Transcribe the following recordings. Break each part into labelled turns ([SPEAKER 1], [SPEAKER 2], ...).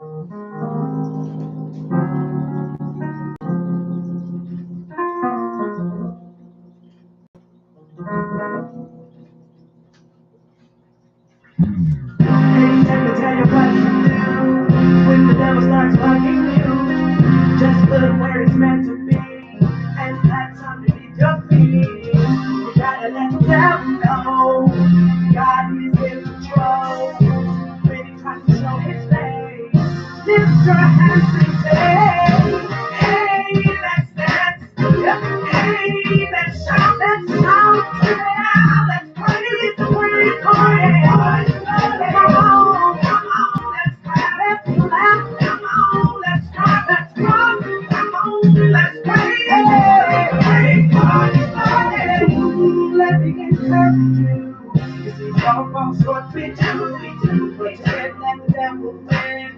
[SPEAKER 1] Let me tell you what to do when the devil starts bugging you. Just look where it's meant to be, and that's underneath your feet. You gotta let the devil know God is in control. When he tries to show his face, lift your hands and say, hey, let's dance. Hey, let's shout, yeah, let's praise the great God. Come on, let's clap, let's laugh, come on, let's cry, let's rock, come on, let's praise the great God. Let me encourage you. You see, all falls short, we do, but you can't let the devil win.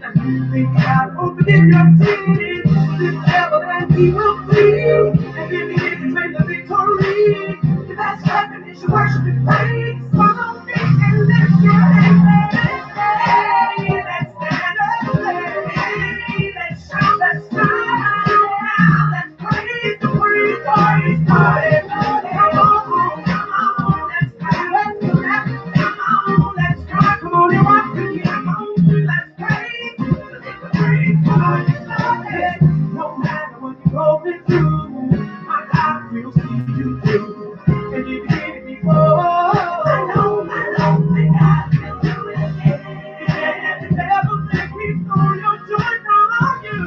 [SPEAKER 1] Think about opening your feet, this devil and he will flee, and then he gets to the victory. The best weapon is your worship and praise. Follow me and lift your hands. Hey, let's dance. Hey, let's shout, let's cry. Let's praise the great God is started. Come on, let's clap, let's clap. Come on, let's cry. Come on and rock with me. Come on, let's praise the great God is started. No matter what you're going through, my God will see you through. And you did it before. I know, my God will do it again. You can't let the devil take me through your joy from you.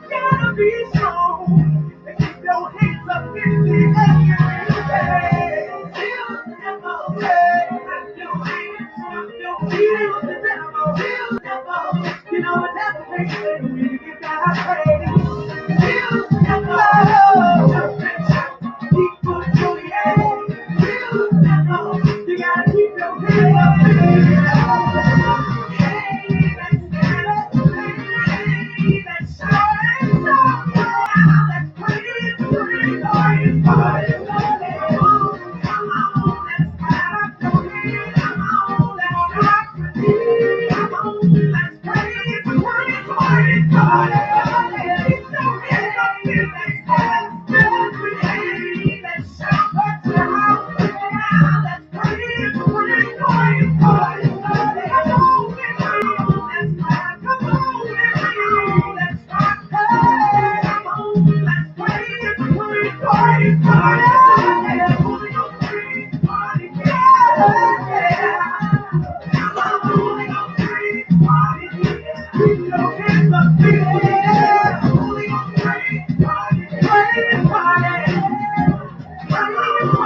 [SPEAKER 1] You gotta be strong and keep your hands up in the air. Feel the devil, clap your hands, stomp your feet. Feel the devil, you know the devil hates it when you gotta praise. Feel the devil, jump and shout, keep going to the end. Feel the devil, you gotta keep your hands up in the air. Hey, let's dance, hey, let's shout and shout. Let's praise the great God is started. Come on, let's clap your hands. Come on, let's rock with me. Come on, let's praise the great God is started. Lift your hands up in the air. Hey, let's shout, let's shout. Let's praise the great God is started. Come on, let's clap. Come on, let's rock. Hey, come on, let's praise the great God is started. Holy Ghost, praise God is here. Come on, Holy Ghost, praise God is here. Keep your hands up in the air. Holy Ghost, praise God is here. Praise God is here. Praise God is here.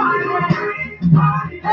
[SPEAKER 1] Praise God is here.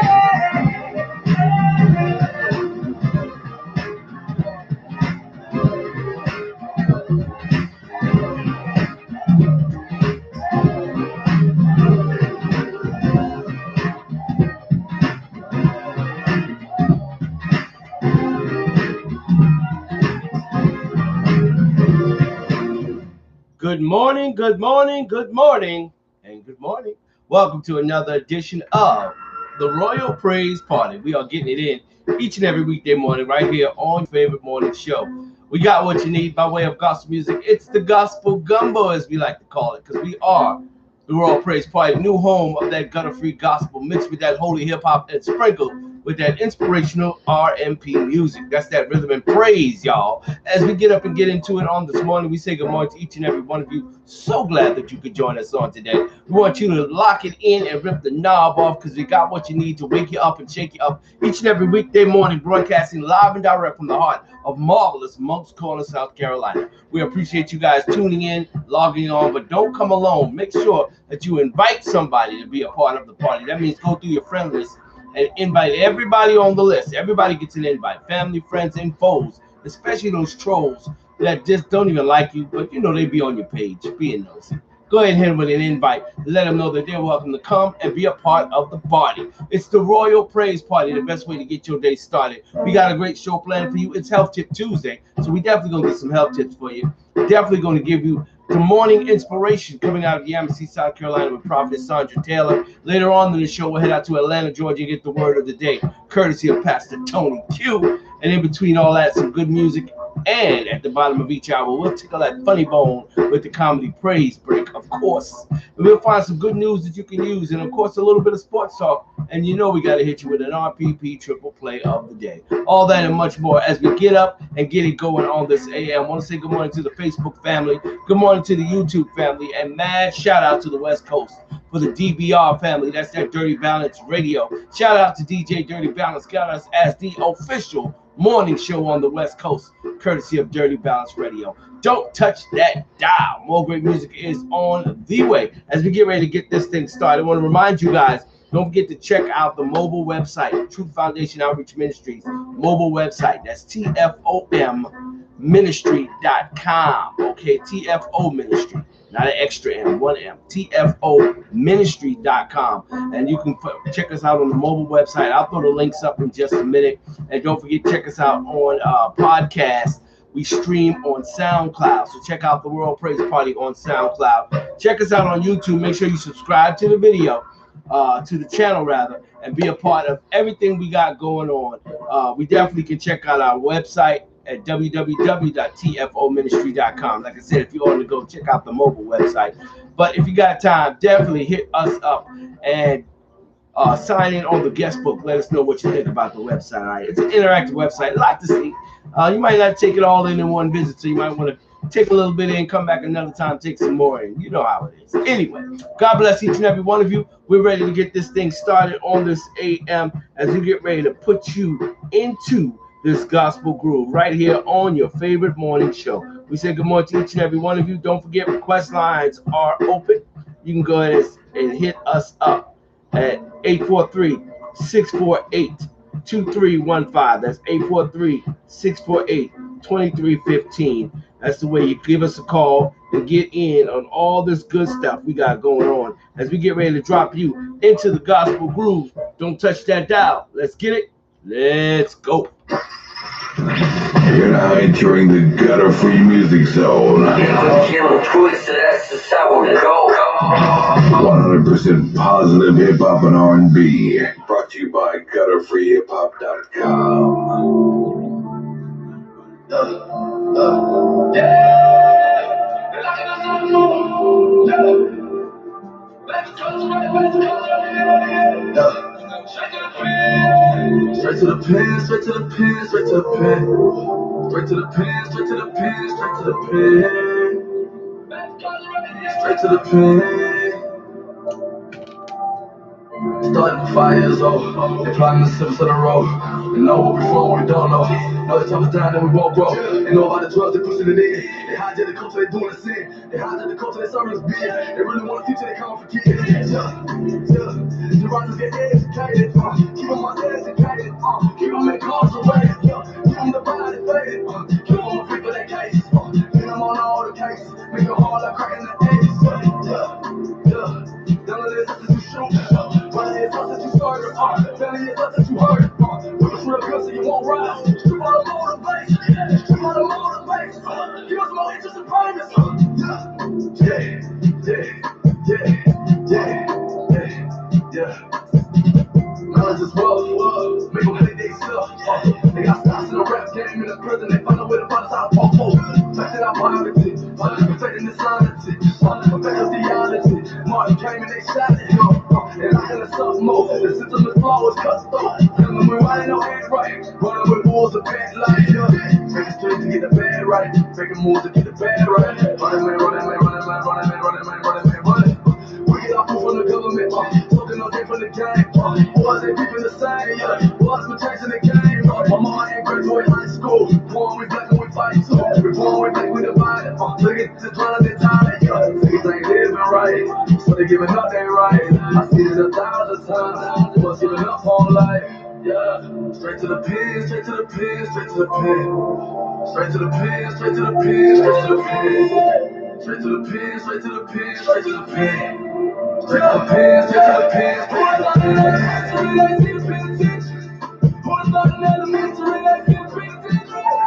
[SPEAKER 2] Good morning, good morning, good morning, and good morning. Welcome to another edition of the Royal Praise Party. We are getting it in each and every weekday morning right here on your favorite morning show. We got what you need by way of gospel music. It's the gospel gumbo, as we like to call it, because we are the Royal Praise Party, new home of that gutter-free gospel mixed with that holy hip-hop and sprinkled with that inspirational RPP music. That's that rhythm and praise, y'all. As we get up and get into it on this morning, we say good morning to each and every one of you. So glad that you could join us on today. We want you to lock it in and rip the knob off because we got what you need to wake you up and shake you up each and every weekday morning, broadcasting live and direct from the heart of marvelous Moncks Corner, South Carolina. We appreciate you guys tuning in, logging on, but don't come alone. Make sure that you invite somebody to be a part of the party. That means go through your friend list and invite everybody on the list. Everybody gets an invite, family, friends, and foes, especially those trolls that just don't even like you, but you know they be on your page, being nosy. Go ahead and hit them with an invite. Let them know that they're welcome to come and be a part of the party. It's the Royal Praise Party, the best way to get your day started. We got a great show planned for you. It's Health Tip Tuesday, so we definitely going to get some health tips for you. Definitely going to give you the morning inspiration coming out of Yamasee, South Carolina with Prophetess Sandra Taylor. Later on in the show, we'll head out to Atlanta, Georgia, and get the word of the day, courtesy of Pastor Tony Q. And in between all that, some good music And at the bottom of each hour, we'll tickle that funny bone with the comedy praise break, of course. And we'll find some good news that you can use, and of course, a little bit of sports talk. And you know we got to hit you with an RPP triple play of the day. All that and much more as we get up and get it going on this AM. I want to say good morning to the Facebook family, good morning to the YouTube family, and mad shout out to the West Coast for the DBR family. That's that Dirty Balance Radio. Shout out to DJ Dirty Balance, got us as the official morning show on the West Coast, courtesy of Dirty Balance Radio. Don't touch that dial. More great music is on the way. As we get ready to get this thing started, I want to remind you guys, don't forget to check out the mobile website, Truth Foundation Outreach Ministries mobile website. That's TFOMministry.com. Okay, TFO Ministry. Not an extra M, one M. TFOministry.com. And you can check us out on the mobile website. I'll throw the links up in just a minute. And don't forget, check us out on podcast. We stream on SoundCloud. So check out the World Praise Party on SoundCloud. Check us out on YouTube. Make sure you subscribe to the video, to the channel rather, and be a part of everything we got going on. We definitely can check out our website at www.tfoministry.com. Like I said, if you want to go check out the mobile website. But if you got time, definitely hit us up and sign in on the guest book. Let us know what you think about the website. All right? It's an interactive website, a lot to see. You might not take it all in one visit, so you might want to take a little bit in, come back another time, take some more in. You know how it is. Anyway, God bless each and every one of you. We're ready to get this thing started on this AM as we get ready to put you into this gospel groove right here on your favorite morning show. We say good morning to each and every one of you. Don't forget, request lines are open. You can go ahead and hit us up at 843-648-2315. That's 843-648-2315. That's the way you give us a call and get in on all this good stuff we got going on as we get ready to drop you into the gospel groove. Don't touch that dial. Let's get it. Let's go.
[SPEAKER 3] You're now entering the gutter-free music zone. 100% positive hip-hop and R&B. Brought to you by gutterfreehiphop.com. Straight to the pen, straight to the pen, straight to the pen. Straight to the pen, straight to the pen, straight to the pen. Straight to the pen. Starting from 5 years old, they plotting the steps of the road. They know what we from, what we don't know. Know the toughest time that we won't grow. They know about the drugs, they pushing it in. They hijack the culture, they doing the sin. They hijack the culture, they serving us beer. They really want a future, they come for kids. The writers get educated, keep them educated, keep them incarcerated, keep them divided, faded, keep them on free for that case, keep them on all the cases, make it hard like cracking the eggs. Don't let it that you shoot, but it's us that you started, telling it's us that you heard, with us real good so you won't rise, street on the motivation, street on the motivation, give us more interest and payments, yeah. Knowledge is rough, make them hate they stuff. They got stocks in the rap game, in the prison, they find a way to find us out of our protecting our biology, protecting this sanity, protecting theology. Martin came and they shot it, and I had a soft mode. The system is flawed, it's cut through. Tell them we're riding no hands right, running with wolves of bad life. Making straight to get the bad right, making moves to get the bad right. Running man. We get our food from the government, talking all day from the game. Boys ain't keeping the same, boys been chasing the game. My mama ain't graduate high school, born we black and we fight too. We born we black, we divided. Look at this dwelling in time, niggas ain't living right, so they giving up their right. I see it 1,000 times, boys giving up on life. Yeah, straight to the pen, straight to the pen, straight to the pen. Straight to the pen, straight to the pen, straight to the pen. Straight to the pen, straight to the pen, straight to the pen. Straight to the pen, straight to the pen, straight to the pen. Who is starting elementary, they see the penitentiary?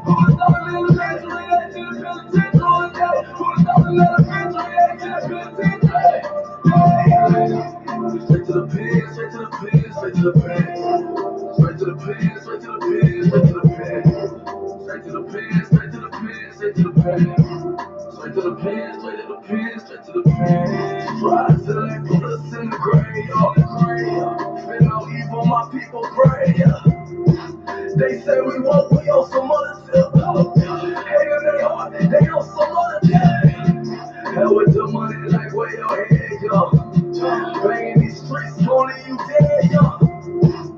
[SPEAKER 3] Who is starting elementary, they see the penitentiary? Who is starting elementary, they see the penitentiary? Straight to the pen, straight to the pen, straight to the pen. Straight to the pen, straight to the pen, straight to the pen. Straight to the pen, Straight to the pen, straight to the pen, straight to the pen. Try till they put us in the grave, Fear no evil, my people pray, They say we won't, we on some other tip. Hate in their heart, they on some other tip. Hell with the money, like where your head, Banging these streets, only you dead,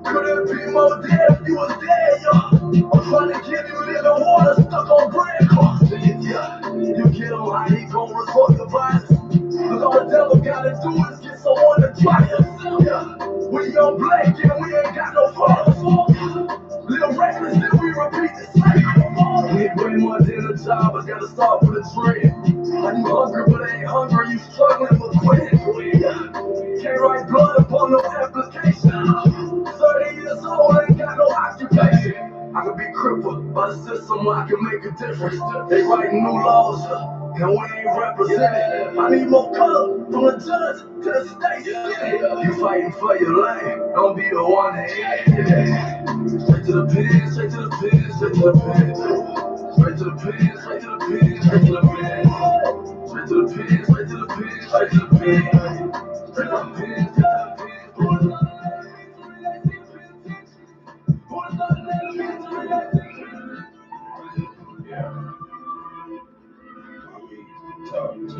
[SPEAKER 3] Couldn't be more dead if you was dead, I'm trying to get you in the water, stuck on bread cross. You get him high, he gon' report the violence. Cause all the devil gotta do is get someone to try us. We young black and we ain't got no fathers. Little reckless, then we repeat the cycle. We ain't bring much in the job, but gotta start with a dream. Like you hungry, but ain't hungry, you struggling for quitting. Can't write blood upon no application. 30 years old, ain't got no occupation. I could be crippled by the system, I can make a difference. They writing new laws, and we ain't represented. I need more color from the judge to the state. You fighting for your lane, don't be the one that Straight to the pen, straight to the pen, straight to the pen. Straight to the pen, straight to the pen, straight to the pen. Straight to the pen, straight to the pen, straight to the pen. Straight to the pen, straight to the pen.
[SPEAKER 2] Talk to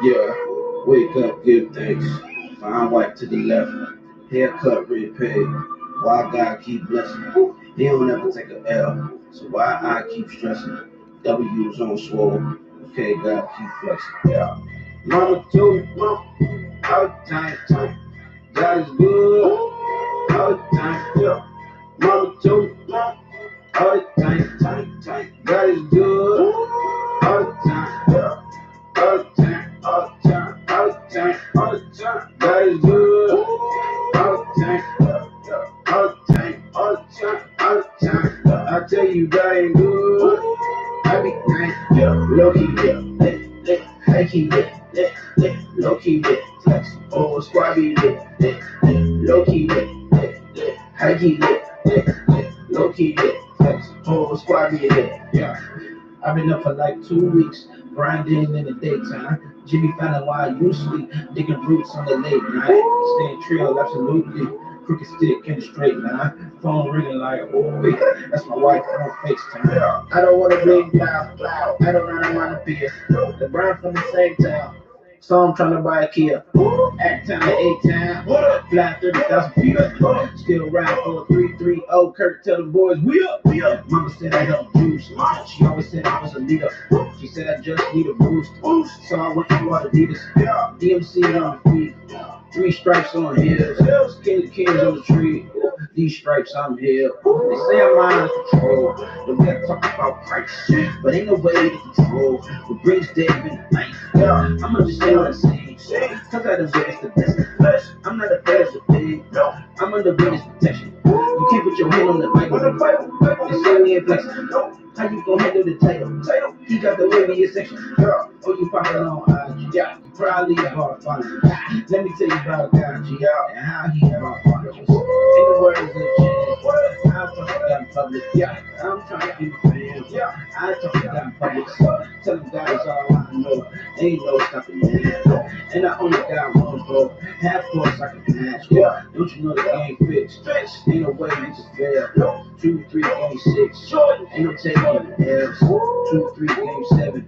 [SPEAKER 2] Yeah, wake up, give thanks. Fine white to the left, haircut, red pay. Why God keep blessing? He don't ever take a L, so why I keep stressing? W's on swole, okay, God keep flexing. Yeah. Mama told me, all the time, God is good, all the time, yeah. Mama told me, all the time, God is good, all the time, yeah. All the time, all the time, all the time, all the time, God is good, all the time, all the time, all the time, all the time. I tell you, God ain't good. I be nice, low key, high key, low key, flex, oh, squabby, low key, high key, low key, flex, oh, squabby, yeah. I've been up for like 2 weeks, grinding in the daytime. Jimmy finding why I usually digging roots on the late night. Staying trail, absolutely. Crooked stick in the straight line. Phone ringing like, oh wait, that's my wife on FaceTime. I don't want to ring loud. I don't run around the pier. The brown from the same town. So I'm trying to buy a Kia. Act time, 8 time. Fly 30,000 feet. Still ride for a 330. Kirk, tell the boys, we up. Mama said I helped juice. She always said I was a leader. She said I just need a boost. So I went to Adidas. DMC on the feet. 3 stripes on heels. Kids on the tree. These stripes I'm here. They say I'm out of control. But we gotta talk about price. But ain't no way to control. What brings Dave in the night. I'ma just say what I say. Cause I done witnessed the best. I'm not afraid of the thing. I'm under witness protection. You can't put your hand on the Bible. They say we ain't flexing. How you gon' handle the title? He got the wavy section. Oh, you poppin' on IG. You probably hard followers. Let me tell you about God, G. And how he hard followers. In the words of Chance, I'm talking about in public. I'm trying to be fans. I talk about in public. Tell them God is all I know. Ain't no stopping me. And I only got one goal. Half course I can match. Don't you know the game fixed? Ain't no way niggas fail. 2, 3, game 6. Ain't no taking the L's. 2, 3, game 7.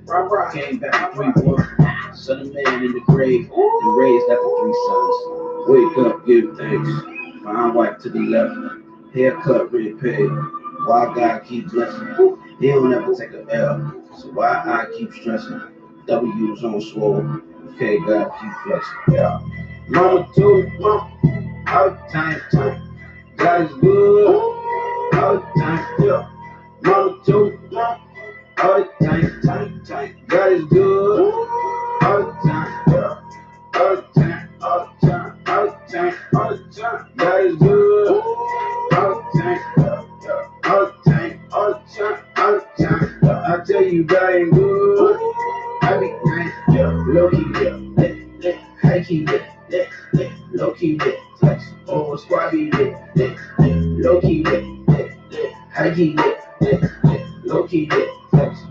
[SPEAKER 2] Came back to 3-1. Son of man in the grave. And raised after 3 sons. Wake up, give thanks. Fine white to the left. Haircut, red pay. Why God keep blessing? He don't ever take a L. So why I keep stressing? W's on swole. Okay, God keep flexing. Mama told me, all the time. God is good. All the time. Mama told me, all the time. God is good. All the time. All the time. All the time. All the time. All the time. God is good. All the time. All the time. All the time. All the time. I tell you, God ain't good. I be nice, low key, high key, low key, flex, oh, squabby, low key,
[SPEAKER 1] High key lit, low key lit,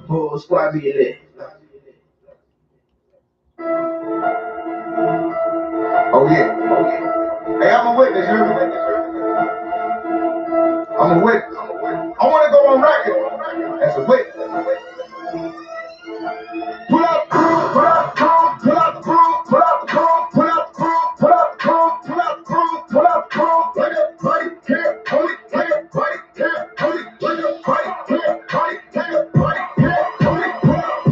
[SPEAKER 1] whole squad be lit.
[SPEAKER 3] Oh yeah. Hey, I'm a witness, you hear me? I'm a witness. I want to go on record as a witness. Pull up, pull up, pull up, pull up, pull up, pull up, pull up, pull up, like a body can't hold it, like a body can't hold it, like a body can't hold it, like a body can't hold it. Pull up,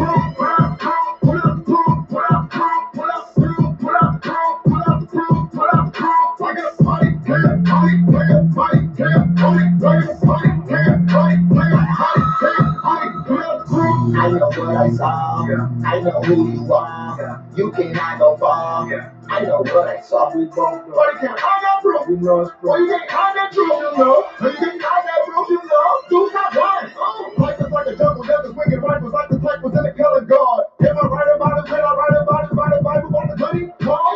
[SPEAKER 3] pull up, pull up, pull up, pull up, pull up, pull up, pull up, like a body can't hold it, like a body can't hold it, like a body can't hold it, like a body can't hold it. Pull up,
[SPEAKER 1] I know what I saw, I know who you are, you cannot go far, I know what I saw, we both know.
[SPEAKER 3] Body can't hide that proof,
[SPEAKER 1] You know it's
[SPEAKER 3] oh, you can't hide that truth, you know. You can't hide that truth, you know. Do not lie. Life is like a jungle, death is wicked, rifles like the type was in the color guard. Am I right about it? When I write about it, by the Bible, by the goody?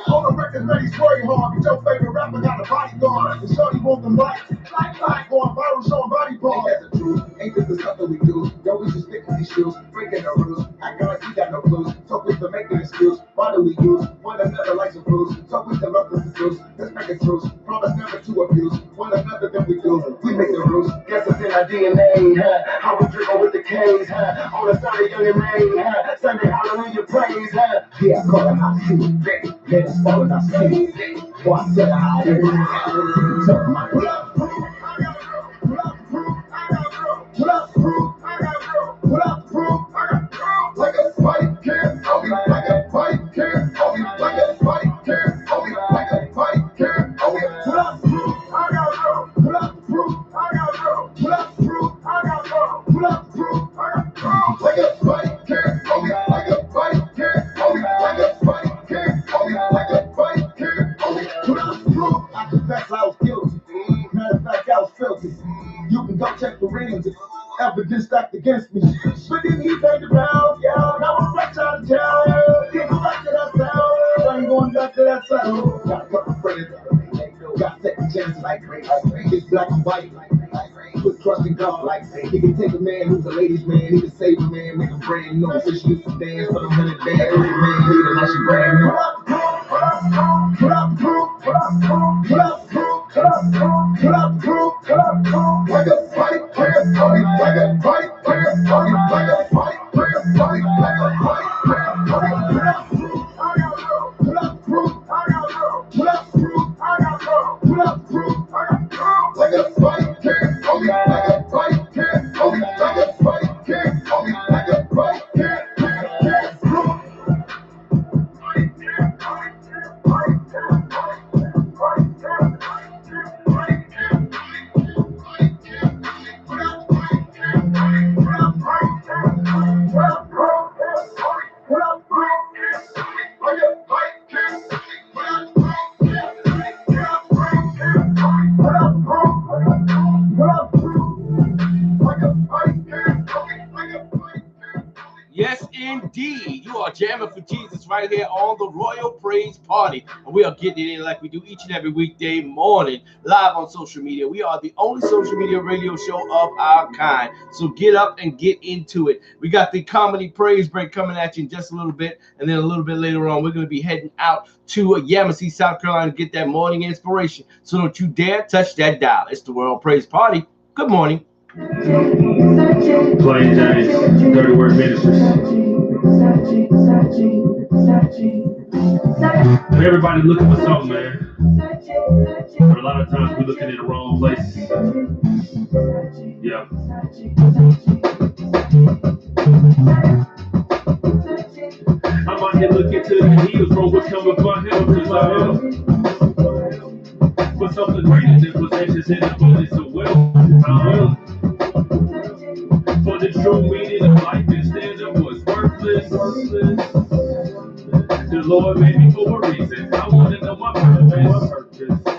[SPEAKER 3] All the records ready, swearing hard. But your favorite rapper got a bodyguard. And shorty want them lights, like going viral, showing body parts.
[SPEAKER 1] Ain't that the truth? Ain't this the stuff that we do? Yo, we just stick to these shoes, breaking the rules. Acting like we got no clues. So quick to make an excuse. Why do we use one another like some fools? So quick to love us the truth. Let's make it truth. Promise never to abuse one another than we do. We make the rules. Guess it's in our DNA. How we dribble with the K's. On the Sunday, young and rain. Sunday, hallelujah, praise. Yeah, I call it my seat. Let us fall in our seat. Boy, I said I did. Took my
[SPEAKER 3] Pull up, proof, I got proof. Pull up, proof, I got proof. Pull up, proof, I got proof. Pull up, proof, I got proof. Like a body can't hold me, like a body can't hold me, like a body can't hold me, like a body can't hold me. Pull up, proof, I got proof. Pull up, proof, I got proof. Pull up, proof, I got proof. Pull up, proof, I got proof. Like a body can't hold me, like a body can't hold me, like a body can't hold me, like a body can't hold me. Pull up, proof.
[SPEAKER 1] I confess I was guilty. Matter of fact, I was filthy. You can go check the rings. Evidence stacked against me. But then he paid the pound, yeah. Now I'm fresh out of town. Can't go back to that sound. I ain't going back to that sound. Got a couple friends. Got second chances like race. It's black and white. Put trust in God like he can take a man who's a ladies' man. He can save a man, make a brand new. So she used to dance for the 100 band. Every man need her, now she brand new. Pull up, pull up, pull up, pull up, pull up, pull up, pull up,
[SPEAKER 3] Like a body can't hold me, like a body can't hold me, like a body can't hold me, like a body can't hold me. Pull up, proof, I got proof. Pull up, proof, I got proof. Pull up, proof, I got proof. Pull up, proof, I got proof. Like a body can't hold me, like a body can't hold me, like a body can't hold me, like a body can't proof. Body can't hold me, body can't hold me, body can't hold me, body can't hold me.
[SPEAKER 2] Yes, indeed. You are jamming for Jesus right here on the Royal Praise Party. And we are getting it in like we do each and every weekday morning, live on social media. We are the only social media radio show of our kind. So get up and get into it. We got the comedy praise break coming at you in just a little bit. And then a little bit later on, we're going to be heading out to Yamasee, South Carolina to get that morning inspiration. So don't you dare touch that dial. It's the Royal Praise Party. Good morning.
[SPEAKER 4] Plain James, Dirty Word Ministries. Everybody looking for something, man. But a lot of times we're looking in the wrong place. Yeah. I'm out here looking to the hills, bro. What's coming for help? Cause I am for something greater than possessions and abundance of wealth. For the true meaning of life instead of what's worthless. The Lord made me for a reason. I want to know my purpose.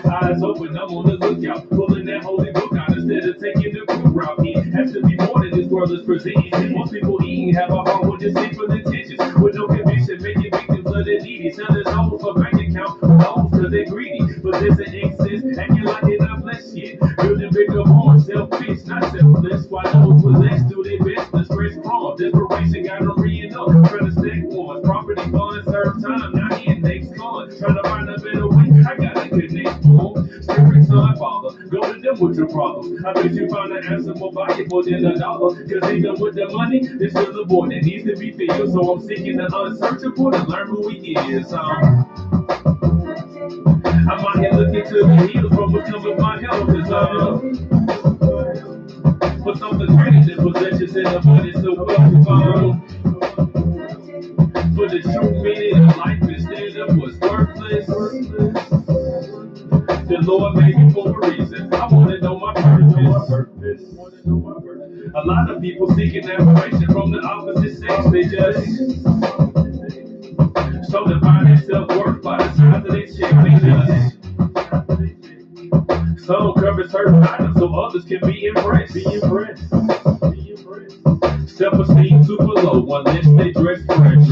[SPEAKER 4] Eyes open, I'm on the lookout. Pulling that holy book out instead of taking the quick route. He has to be more than this world is presenting. Most people eating have a heart with deceitful intentions. With no conviction, making victims of the needy. Selling souls for bank account. Loans cause they're greedy. But there's an excess, acting like they're not blessed yet. Building bigger bonds, selfish, not selfless. Why those with less do their best to stretch palms. Desperation got them reading up, trying to stack ones. Property funds, serve time, now index funds. Trying to find a better way, I gotta connect home. Spirit, son, father, go to them with your problems. I bet you find an answer more valuable than $1. Cause even with the money, there's still a void that needs to be filled. So I'm seeking the unsearchable to learn who he is. I'm out here looking to the hills from which comes my help. For something greater than possessions in the money, so wealth found. For the true meaning of life instead of what's worthless. The Lord made me for a reason. I want to know my purpose. A lot of people seeking admiration from the opposite sex. They just so define their self-worth by the size of their shit. They just some cover certain items so others can be impressed. Self-esteem super low unless they dress fresh.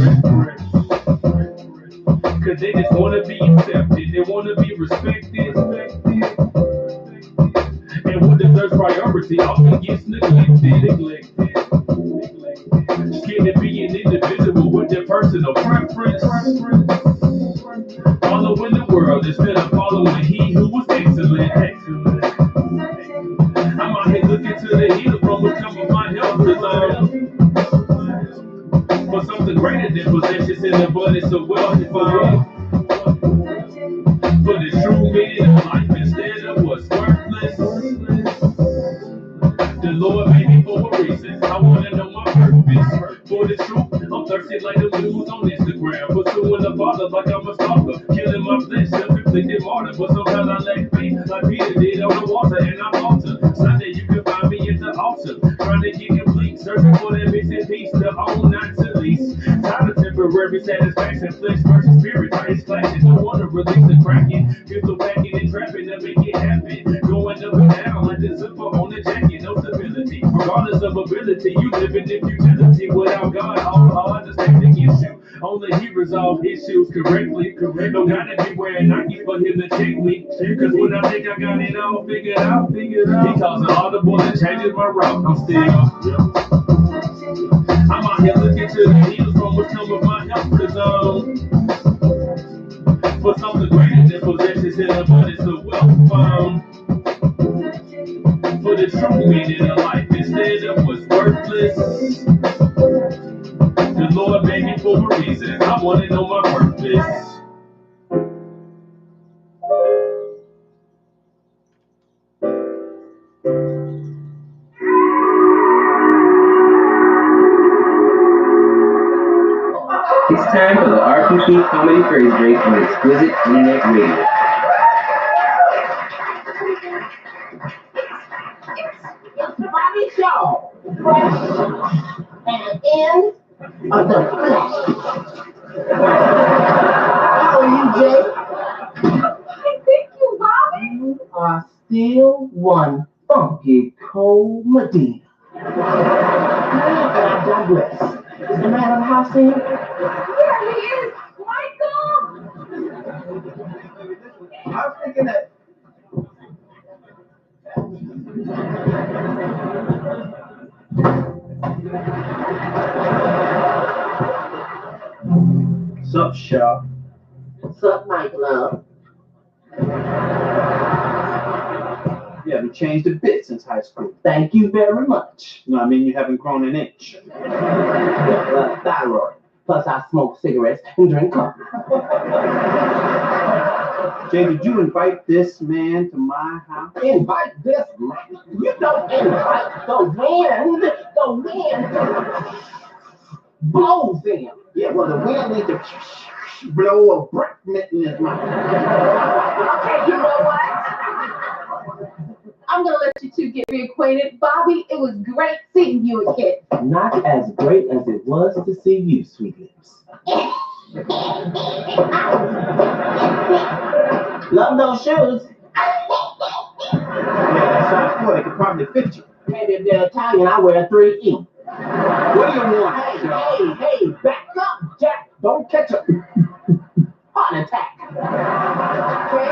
[SPEAKER 4] Cause they just wanna be accepted, they wanna be respected. And what deserves priority often gets neglected. Scared to be an individual with their personal preference. Following the world instead of following he who was excellent. I'm out here looking to the hill from which comes my help. For something greater than possessions in abundance of wealth found. For the true meaning of life instead of what's worthless. The Lord made me for a reason. I want to know my purpose. For the truth, I'm thirsty like the news on Instagram. Pursuing the Father like I'm a stalker. Killing my flesh, self-inflicted martyr. But sometimes I lack faith like Peter did on the water and I falter. Sunday you can find me at the altar. Trying to get complete, searching for that missing piece. To own, not to lease. Tired of temporary satisfaction. Flesh versus spirit, eyes clashing. Don't want to release the cracking. Pistol packing and trapping to make it happen. Going up and down like the zipper on the jacket. No stability. Regardless of ability, you living in futility. Without God, all understanding issue. Only he resolves issues correctly. Don't gotta be wearing Nike for him to check me. Cause when I think I got it all figured out, he calls an audible and changes my route. I'm still. I'm out here looking to the hills from which come with my help. For something greater than possessions in abundance of wealth found. For the true meaning of life instead of what's worthless. The Lord made me for a reason. I want to know my purpose.
[SPEAKER 5] It's time for the RPP Comedy Phrase Break on Exquisite Internet Radio.
[SPEAKER 6] It's Bobby Shaw, fresh and in of the flesh. How are you, Jay? Thank you, Bobby. You are still one funky cold Medina. I digress. Is the man of the house here? Here he is, Michael.
[SPEAKER 1] I was thinking that. What's up, Shaw?
[SPEAKER 6] What's up, Mike Love?
[SPEAKER 1] You haven't changed a bit since high school.
[SPEAKER 6] Thank you very much.
[SPEAKER 1] No, I mean you haven't grown an inch.
[SPEAKER 6] Thyroid. Plus, I smoke cigarettes and drink coffee.
[SPEAKER 1] Jay, did you invite this man to my house?
[SPEAKER 6] Invite this man? You don't invite the wind. The wind blows in.
[SPEAKER 1] Yeah, well, the wind needs to blow a brick in his mouth.
[SPEAKER 6] Okay, you know what? I'm going to let you two get reacquainted. Bobby, it was great seeing you again.
[SPEAKER 5] Not as great as it was to see you, Sweet Lips.
[SPEAKER 6] Love those shoes.
[SPEAKER 1] Yeah, that size 4, they could probably fit you.
[SPEAKER 6] Maybe if they're Italian, I wear a 3E.
[SPEAKER 1] What do you want?
[SPEAKER 6] Hey, back up, Jack. Don't catch a heart attack. Okay?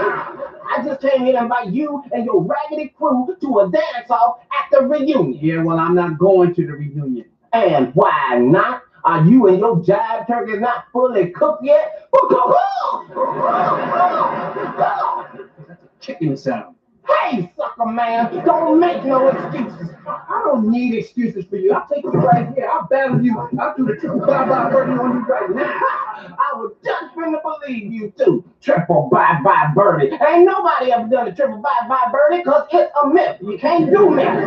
[SPEAKER 6] I just
[SPEAKER 7] came here to invite you and your raggedy crew to a dance-off at the reunion.
[SPEAKER 8] Yeah, well, I'm not going to the reunion.
[SPEAKER 7] And why not? Are you and your jive turkeys not fully cooked yet?
[SPEAKER 8] Chicken sound.
[SPEAKER 7] Hey, sucker man, don't make no excuses.
[SPEAKER 8] I don't need excuses for you. I'll take you right here. I'll battle you. I'll do the triple bye-bye birdie on you right now.
[SPEAKER 7] I was just finna believe you too. Triple bye-bye birdie. Ain't nobody ever done a triple bye-bye birdie because it's a myth. You can't do myth. I'm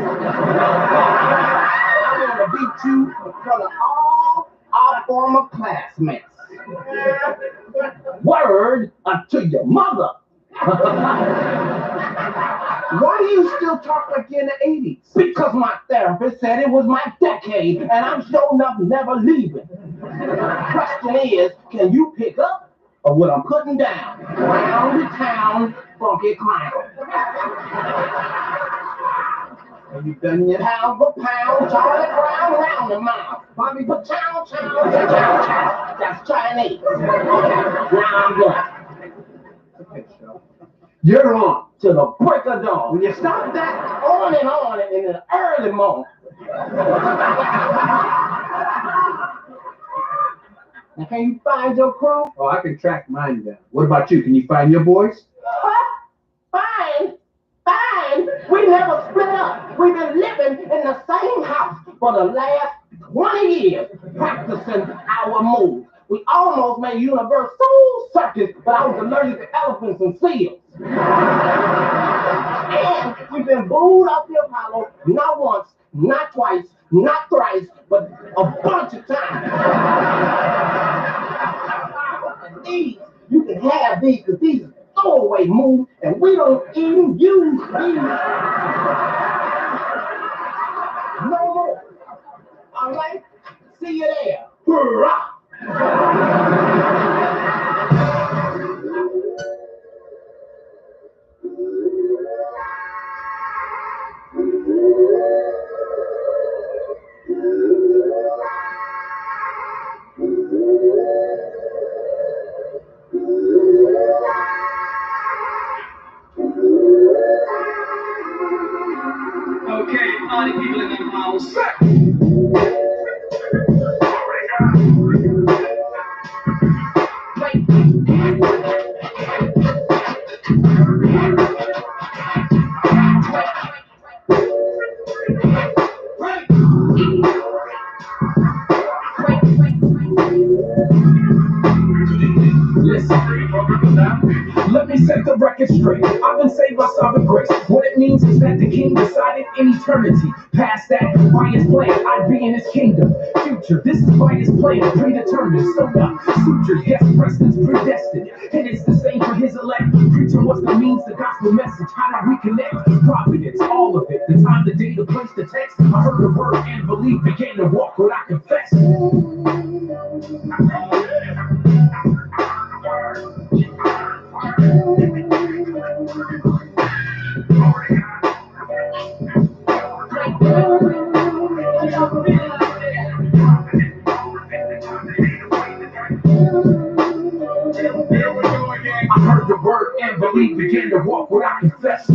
[SPEAKER 7] gonna beat you in front of all our former classmates. Word unto your mother.
[SPEAKER 8] Why do you still talk like you're in the 80s?
[SPEAKER 7] Because my therapist said it was my decade, and I'm sure enough never leaving. Question is, can you pick up or what I'm putting down? Round the town, funky clown.
[SPEAKER 8] Have you done yet?
[SPEAKER 7] Pound for pound, Charlie Brown, round the mouth. Bobby, but chow, chow, chow, chow. That's Chinese. Okay, now I'm done.
[SPEAKER 8] Okay, so you're on.
[SPEAKER 7] To the break of dawn.
[SPEAKER 8] When you stop that,
[SPEAKER 7] On and in the early morning. Now, can you find your crew?
[SPEAKER 8] oh, I can track mine down. What about you? Can you find your boys?
[SPEAKER 7] Fine. We never split up. We've been living in the same house for the last 20 years, practicing our moves. We almost made universal circus, but I was allergic to elephants and seals. And we've been booed off the Apollo not once, not twice, not thrice, but a bunch of times. And these, you can have these, because these are throwaway moves, and we don't even use these. No more. All right? See you there. Hurrah!
[SPEAKER 3] Okay, party people in the house.
[SPEAKER 9] Let me set the record straight. I've been saved by sovereign grace. What it means is that the king decided in eternity. Past that, by his plan, I'd be in his kingdom. Future, this is by his plan, predetermined. So what? Sutures, yes, precedence predestined. And it's the same for his elect. Preaching what's the means, the gospel message. How did we connect? Providence, all of it. The time, the day, the place, the text. I heard the word and belief began to walk what I confess. I heard the word and belief began to walk what I confess.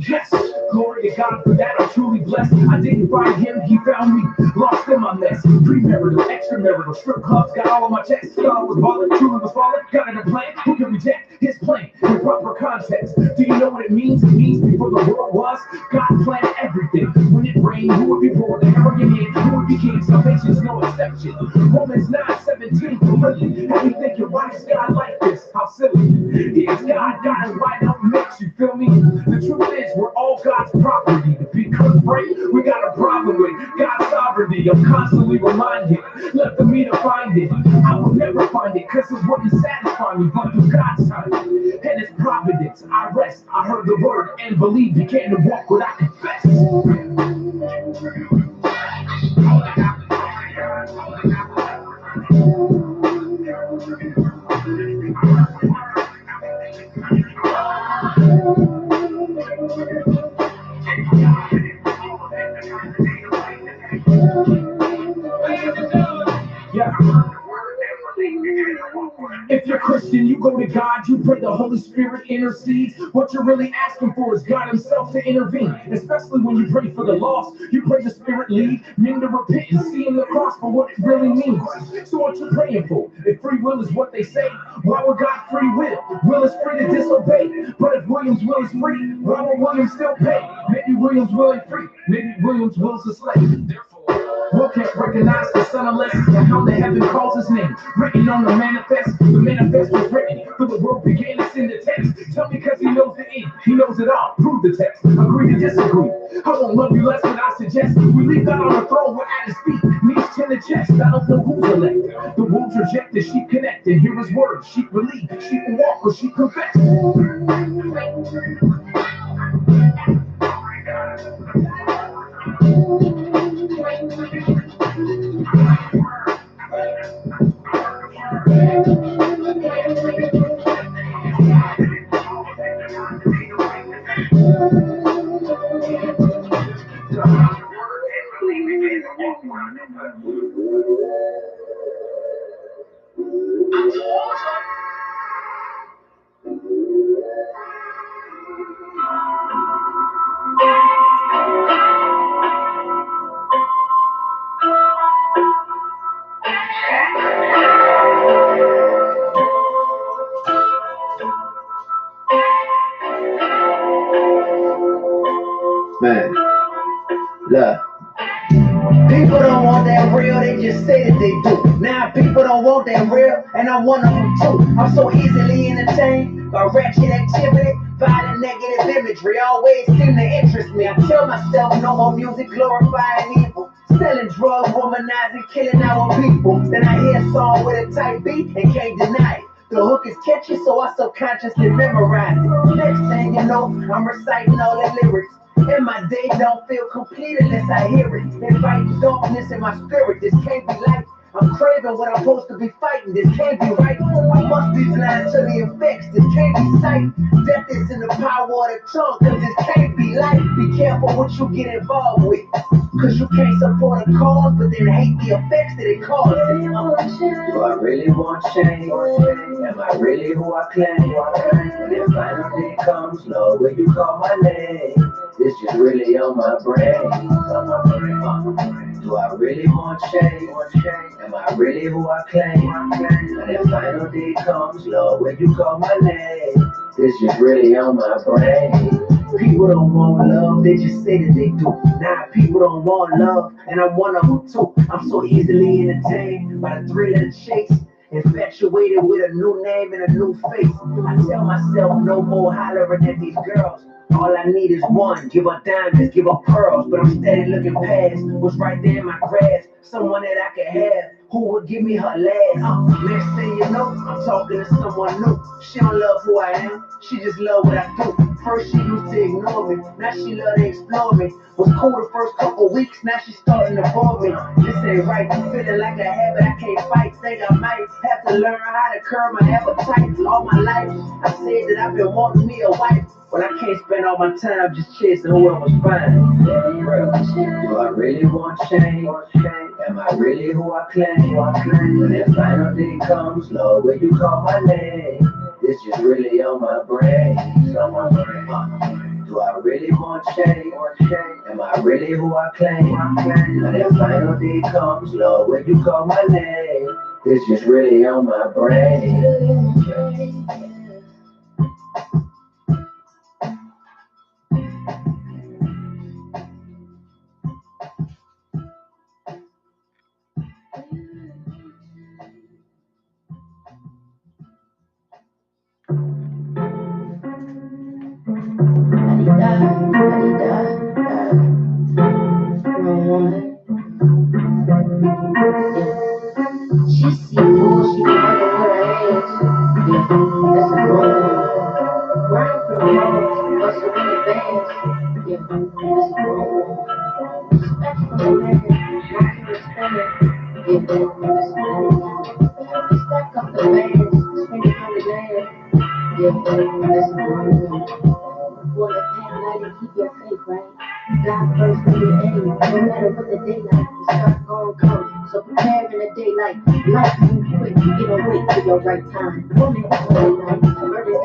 [SPEAKER 9] Yes, glory to God for that. I'm truly blessed. I didn't find him, he found me. Lost in my mess. Premarital, extramarital, strip clubs, got all of my checks. Thought I was ballin', truly was falling. Got in a plan, who can reject his plan in proper context? Do you know what it means? It means before the world was, God planned everything. When it rained, who would be poor? The arrogant in, who would be king? Salvation's no exception. Romans 9:17, for really. And we thinking, why is God like this? How silly. He's God, God is right, don't mix, you feel me? The truth is, we're all God's property. To be free, we got a problem with God's sovereignty. I'm constantly reminded, left for me to find it. I will never find it, cause it wouldn't satisfy me, but through God's time and his providence, I rest. I heard the word and believe, began to walk what I confess. Yeah. If you're Christian, you go to God, you pray the Holy Spirit intercedes. What you're really asking for is God himself to intervene. Especially when you pray for the lost, you pray the Spirit lead men to repent and seeing the cross for what it really means. So what you praying for? If free will is what they say, why would God free will? Will is free to disobey. But if William's will is free, why would William still pay? Maybe William's will ain't free. Maybe William's will's a slave. Therefore, will can't recognize the Son unless and how the heaven calls his name. Written on the manifest was written. For the world began, it's in the text. Tell me cause he knows the end, he knows it all. Prove the text, agree to disagree. I won't love you less, but I suggest we leave God on the throne, we're at his feet. Knees chin the chest, I don't know who's elect. The wolves reject, the sheep connect, and hear his word. Sheep believe, sheep will walk, or sheep confess.
[SPEAKER 1] Man, look. People don't want that real, they just say that they do. Now people don't want that real, and I'm one of them too. I'm so easily entertained by ratchet activity, violent negative imagery always seem to interest me. I tell myself no more music glorifying evil, selling drugs, womanizing, killing our people. Then I hear a song with a tight beat and can't deny it. The hook is catchy, so I subconsciously memorize it. Next thing you know, I'm reciting all the lyrics. And my day don't feel complete unless I hear it. Inviting darkness in my spirit, this can't be light. I'm craving what I'm supposed to be fighting, this can't be right. I must be blind to the effects, this can't be sight. Death is in the power of the tongue, cause this can't be life. Be careful what you get involved with, cause you can't support a cause, but then hate the effects that it causes. Do I really want change? Am I really who I claim? When the final day comes, Lord, will you call my name? This just really on my brain. Do I really want change? Am I really who I claim? When the final day comes, Lord, will you call my name? This just really on my brain. People don't want love, they just say that they do. Nah, people don't want love, and I'm one of them too. I'm so easily entertained by the thrill of the chase. Infatuated with a new name and a new face. I tell myself no more hollering at these girls. All I need is one, give her diamonds, give her pearls. But I'm steady looking past what's right there in my grasp. Someone that I can have, who would give me her last. Next thing you know, I'm talking to someone new. She don't love who I am, she just love what I do. First she used to ignore me, now she love to explore me. Was cool the first couple weeks, now she starting to bore me. This ain't right, feeling like a habit I can't fight. Think I might have to learn how to curb my appetite. All my life, I said that I've been wanting me a wife. But I can't spend all my time just chasing whoever's fine. Do I really want change? Am I really who I claim? When that final day comes, Lord, will you call my name? This just really on my brain. Do I really want change? Am I really who I claim? When that final day comes, Lord, will you call my name? This just really on my brain.
[SPEAKER 6] Wrong woman. Yeah. She see bullshit running with her hands. Yeah, that's a wrong woman. Grind for the wrongs, bustle in the bands. Yeah, that's a wrong woman. Respect from the man, not to expand. Yeah, that's a wrong woman. Stack up the bands, spend it on the land. Yeah, that's a wrong woman. Well, if have light and keep your faith, right? God first when you aim, no matter what the daylight, the sun gon' come. So prepare in a day like life move quick. You don't wait till your right time. Woman, what's going on? Murder's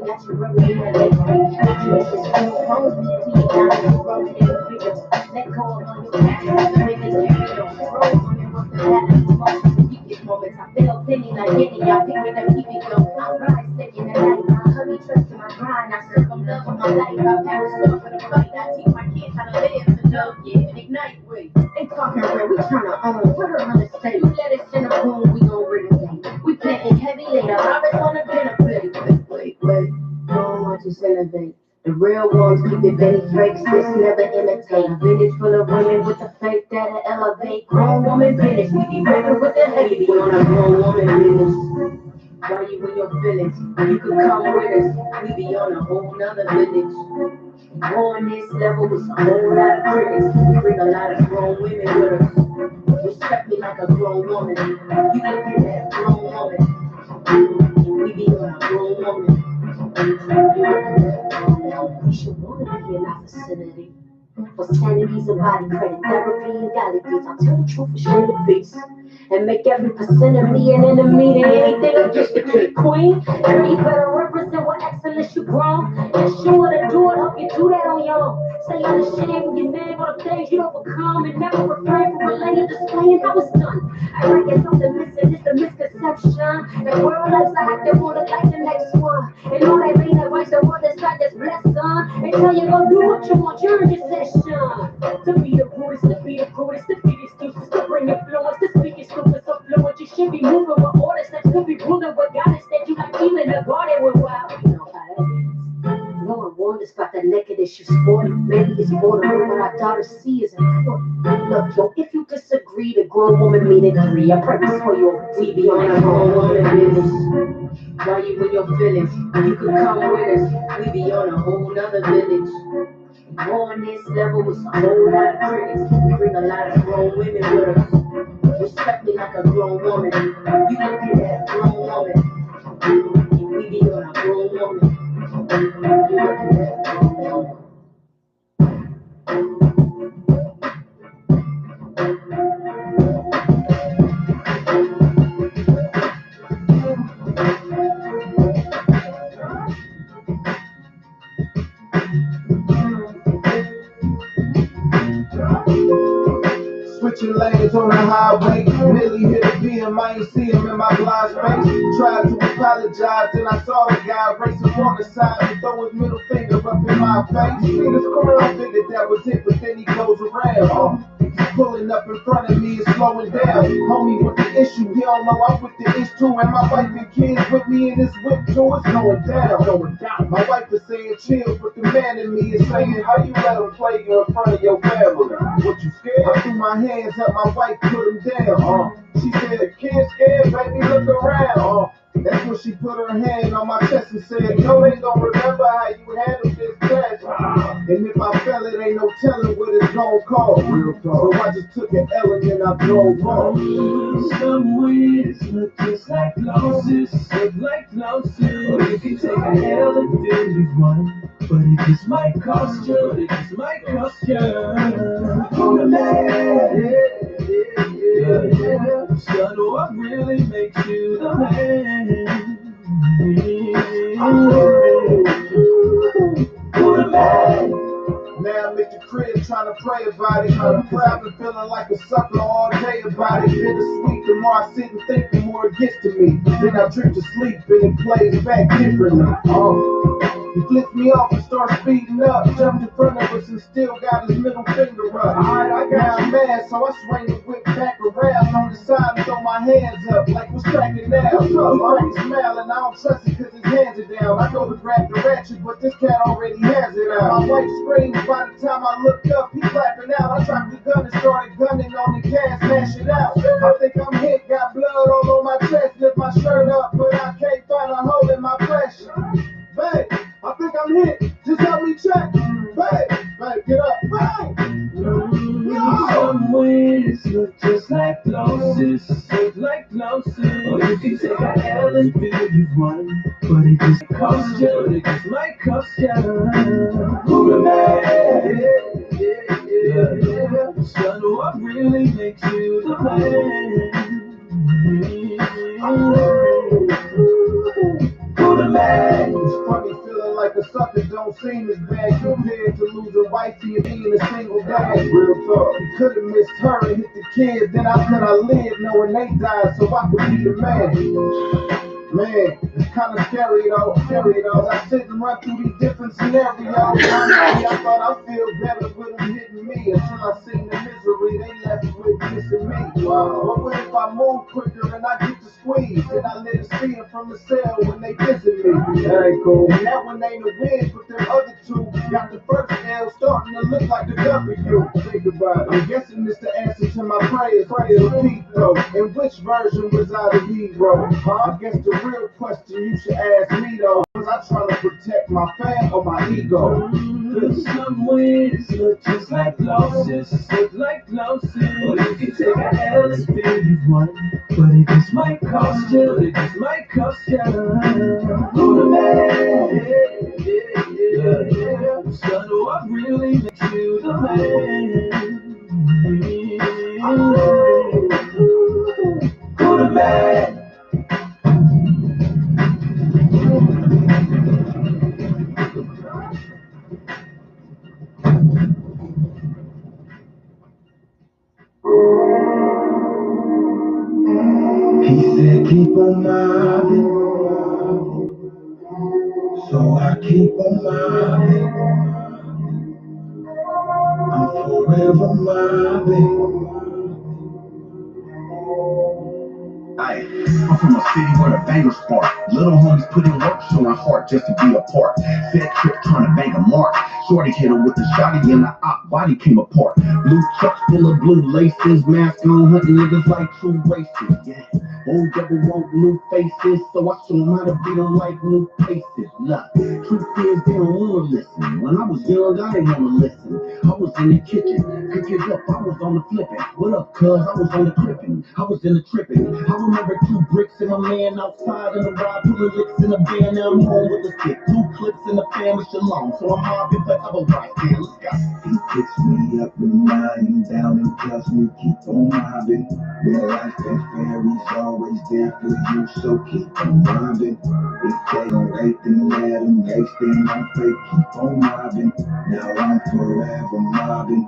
[SPEAKER 6] got you worried in that late night. You make this feel wrong, please down the road in the video. Let go of your past, make it carry on. Roll on your work and that deepest moments. I feel thinking like getting y'all pick me to keep it going. I rise taking the night. I hurry trust in my grind. I serve from love with my life. I parents love for the fight. I teach my kids how to live the love, yeah, and ignite way. They talking where we tryna own. Put her on the stage. You let us in the room, we gon' renovate. We planting heavy later. Harvest on the dinner plate. Wait. Don't want to innovate. The real ones keep it Betty Fakes, this never imitate. Village full of women with the fake that'll elevate. Grown woman business, we be rapping with the heavy. We on a grown woman business. Why you in your feelings? You can come with us. We be on a whole nother village. On this level with a whole lot of critics. We bring a lot of grown women with us. Respect me like a grown woman. You look at that grown woman. We be on a grown woman. We should want to be in our vicinity. For sanities and body credit, therapy and galaxies. I'll tell the truth and share the peace. And make every percent of me an enemy to anything against the kid queen. Girl, you better represent what excellence you grown. And sure to do it, hope you do that on your own. Stay unashamed when your name on the things you overcome. And never refrain from relaying, displaying how it's done. I like it's something missing, it's a misconception. The world likes to act and wanna like the next one. And all that mean advice, the world that's not just blessed, son. They tell you go do what you want, you're in your session. To be the rudest, to be the crudest, to be the excuses, to bring influence, to speak is stupid, so fluent. You should be moving with orders that could be ruling with guidance that you like feeling the garden with wild. You know how that is. No one wonders about the nakedness you sporting. Maybe it's more than what our daughters see is important. Look, yo, if you disagree, the grown woman meaning three. I preface for your we be on a grown woman business. Why you in your feelings? You can come with us. We be on a whole nother village. On this level with a whole lot of critics. We bring a lot of grown women with us. Respect me like a grown woman. You look at that grown woman. We be on a grown woman. You look at that grown woman.
[SPEAKER 3] Switching lanes on the highway, nearly hit a BM, I ain't see him in my blind space. Tried to apologize, then I saw the guy racing on the side and throw his middle finger up in my face. See this corner, I figured that was it, but then he goes around. He's pulling up in front of me and slowing down. Homie, what's the issue? He don't know I'm with the ish too, and my wife and kids with me in this whip too. It's going down. My wife is saying chill, but the man in me is saying, how you let him play you in front of your family? What, you scared? I threw my hands up, my wife put him down. She said, the kid scared, baby, look around. That's when she put her hand on my chest and said, yo, they gon' remember how you handled this test. And if I fell, it ain't no telling what it's gon' cause. So I just took an L and then I drove off.
[SPEAKER 4] Some ways look just like losses, look like losses. Or you can take a L and feel you've won, but it just might cost you, it just might cost you. Who the man? Yeah. So what really makes you the man? Who the man?
[SPEAKER 3] Now I'm at the crib trying to pray about it. Cause I've been feeling like a sucker all day about it. Bittersweet, the more I sit and think, the more it gets to me. Then I drift to sleep and it plays back differently. He flips me off and starts speeding up. Jumped in front of us and still got his middle finger up. Alright, I got mad, so I swing the whip back around on the side and throw my hands up like what's cracking now. He cracked a smile and I don't trust it cause his hands are down. I go to grab the ratchet, but this cat already has it out. My wife screams by the time I looked up, he clapping out. I dropped the gun and started gunning on the gas, smash it out. I think I'm hit, got blood all on my chest, lift my shirt up, but I can't find a hole in my flesh. Babe, I think I'm hit. Just help me check. Babe, get up.
[SPEAKER 4] Some ways look just like losses, look like losses. Or you can take a L and feel you've won, but it just cost you, it just might cost you. Who the man? Yeah. So what really
[SPEAKER 3] really makes you the man. Who the man?
[SPEAKER 8] It's funny feeling like a sucker don't seem as bad compared to losing wifey and being a single dad. Real talk. He could have missed her and hit the kids. Then I said I lived knowing they died so I could be the man. Man, it's kind of scary though. I sit and run through these different scenarios. Honestly, I thought I'd feel better with them hitting me until I seen the misery they left with missing me. Wow. But what if I move quicker and I get to squeeze? Then I let it see them from the cell when they visit me. That ain't cool. And that one ain't a win, but them other two got the first L starting to look like the W. Think about it. I'm guessing it's the answer to my prayers. Repeat though. And which version was I the hero? I guess the real question you should ask me though, was I trying to protect my fam or my ego?
[SPEAKER 3] In some ways, look just like losses, Or you can take a L and feel you've won, but it just might cost you, Who the man? Son, do I really make you the man? Who the man?
[SPEAKER 8] He said keep on mobbing, so I keep on mobbing. I'm forever mobbing. I'm from a city where the bangers spark. Little homies put in work, showing heart just to be a part. Fed trip trying to bang a mark. Shorty hit her with a shotty and the op body came apart. Blue trucks full of blue laces, mask on, hunting niggas like true racists. Yeah, old devil want new faces, so I show 'em how to beat 'em like new paces. Look, truth is they don't wanna listen. When I was young, I didn't wanna listen. I was in the kitchen, cooking up, I was on the flipping. What up, cuz? I was on the crippin', I was in the tripping. I remember 2 bricks and my man outside in the ride, pulling licks in the van. Now I'm home with a stick, 2 clips in the family shalom. So I'm mobbing forever right there. Let's go. He picks me up when I am down and tells me keep on mobbing. Where life ain't fair, he's always there for you, so keep on mobbing. If they don't hate, then let them hate, stand on fake, keep on mobbing. Now I'm forever mobbing.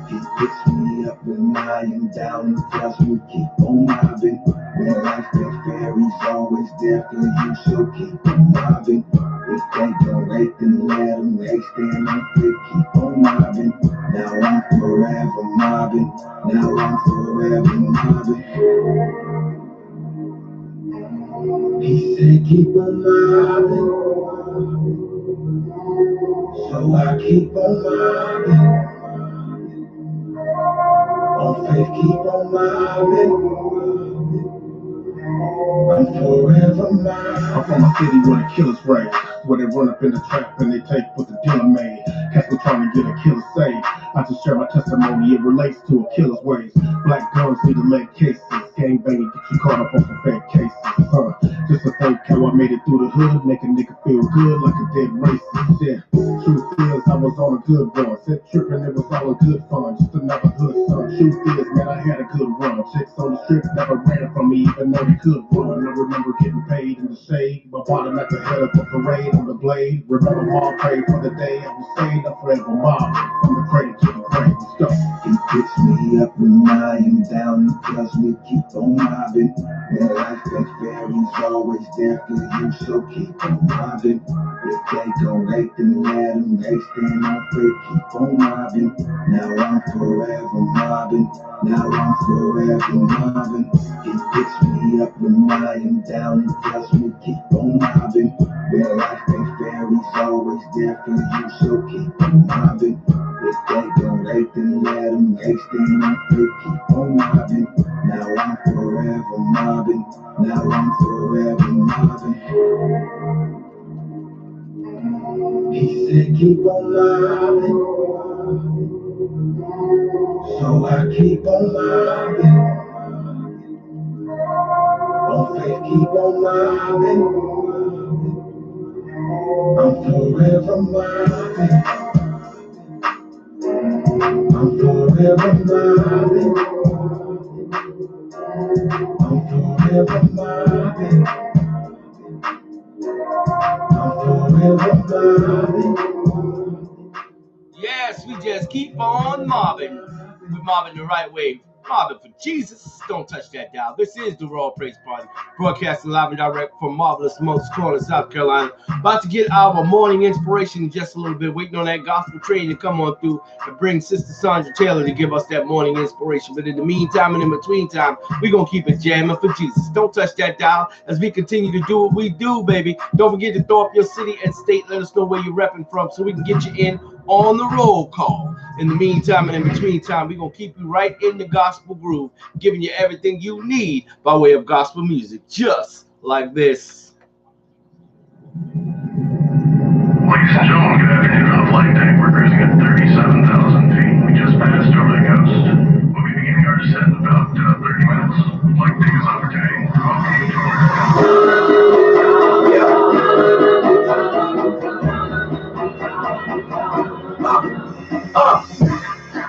[SPEAKER 8] He picks me up when I am down and tells me keep on mobbing. When life ain't fair, he's always there for you, so keep on mobbing. If they don't hate, then let them hate, stand on fake, keep on mobbing. Now I'm forever mobbing. He said keep on mobbing, so I keep on mobbing. On faith, keep on mobbing. I'm forever mobbing. I'm from a city where the killers rage, where they run up in the trap and they take what the dealer made. Cats were trying to get a killer saved. I just share my testimony, it relates to a killer's ways. Black girls need to make cases. Gang banging, get you caught up on some fake cases. Just to think how I made it through the hood, make a nigga feel good like a dead racist. Yeah, truth is I was on a good run. Said tripping, it was all a good fun. Just another hood son. Truth is, man, I had a good run. Chicks on the strip never ran from me, even though they could run. I remember getting paid in the shade, my bottom at the head of the parade on the blade. Remember all prayed for the day I was saved. I'm forever mobbing from the cradle to the grave. Let's go. He picks me up when I am down and tells me keep on mobbing. When life ain't fair, he's always there for you, so keep on mobbing. If they don't hate, then let them hate, stand on fake, keep on mobbing. Now I'm forever mobbing. He picks me up when I am down and tells me keep on mobbing. When life ain't fair, he's always there for you, so keep on mobbing. If they don't hate, then let them hate, stand on fake, keep on mobbing. Now I'm forever mobbing. He said keep on mobbing, so I keep on mobbing. On faith, keep on mobbing. I'm forever mobbing. I'm forever mobbing. I'm forever mobbing. I'm forever mobbing.
[SPEAKER 2] Yes, we just keep on mobbing. We mobbing the right way. Mobbing for Jesus. Don't touch that dial. This is the Raw Praise Party, broadcasting live and direct from Marvelous Moats Corner, South Carolina. About to get our morning inspiration in just a little bit. Waiting on that gospel train to come on through and bring Sister Sandra Taylor to give us that morning inspiration. But in the meantime and in between time, we're going to keep it jamming for Jesus. Don't touch that dial as we continue to do what we do, baby. Don't forget to throw up your city and state. Let us know where you're repping from so we can get you in on the roll call. In the meantime and in between time, we're going to keep you right in the gospel groove, giving you everything you need by way of gospel music, just like this.
[SPEAKER 10] Ladies and gentlemen, good afternoon. Flight deck, we're cruising at 37,000 feet. We just passed over the coast. We'll be beginning our descent in about 30 minutes. Flight deck is opportunity.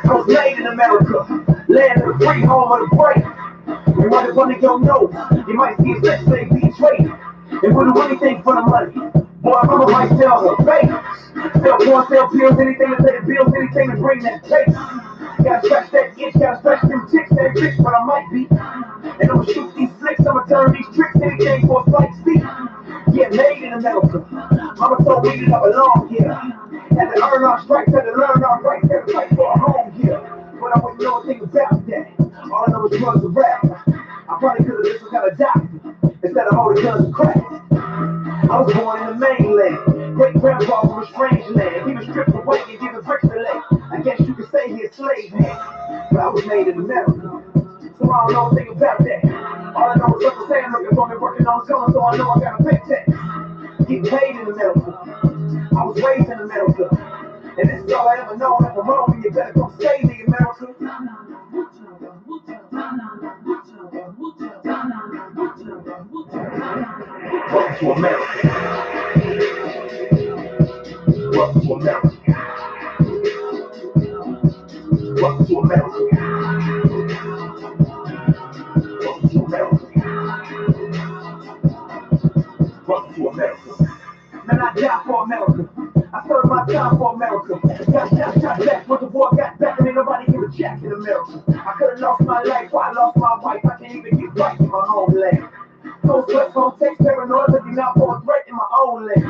[SPEAKER 7] I was made in America, land of the free, home of the brave. And what if one of y'all know, you might see a sex slave being traded. And would do anything for the money. Boy, I remember might sell her baby. Sell porn, sell pills, anything to pay the bills, anything to bring that pay. Gotta scratch that itch, gotta scratch them chicks, that bitch, but I might be. And I'ma shoot these flicks, I'ma turn these tricks, anything for a slight speed. Yeah, made in America. Mama told me that I belong here. Had to earn our stripes, had to learn our rights, had to fight for a home here. But I wouldn't know a thing about that. All I know is drugs and rap. I probably could have just got a doctor instead of holding guns and crack. I was born in the mainland. Great grandpa from a strange land. He was stripped away and given bricks to lay. I guess you could say he a slave hand. But I was made in America. So I don't know a thing about that. All I know is Uncle Sam looking for me working on summer, so I know I got a paycheck. Get paid in America. I was raised in America. And this is all I ever know. If I'm wrong, you better come save me, America. Welcome to America. Welcome to America. Welcome to America. Welcome to America. Welcome to America. Man, I die for America. I served my time for America. Got shot back when the war got back and ain't nobody give a jack in America. I could have lost my life, why I lost my wife. I can't even get right in my own land. No sweat, no text, paranoid, looking out for a threat in my own land.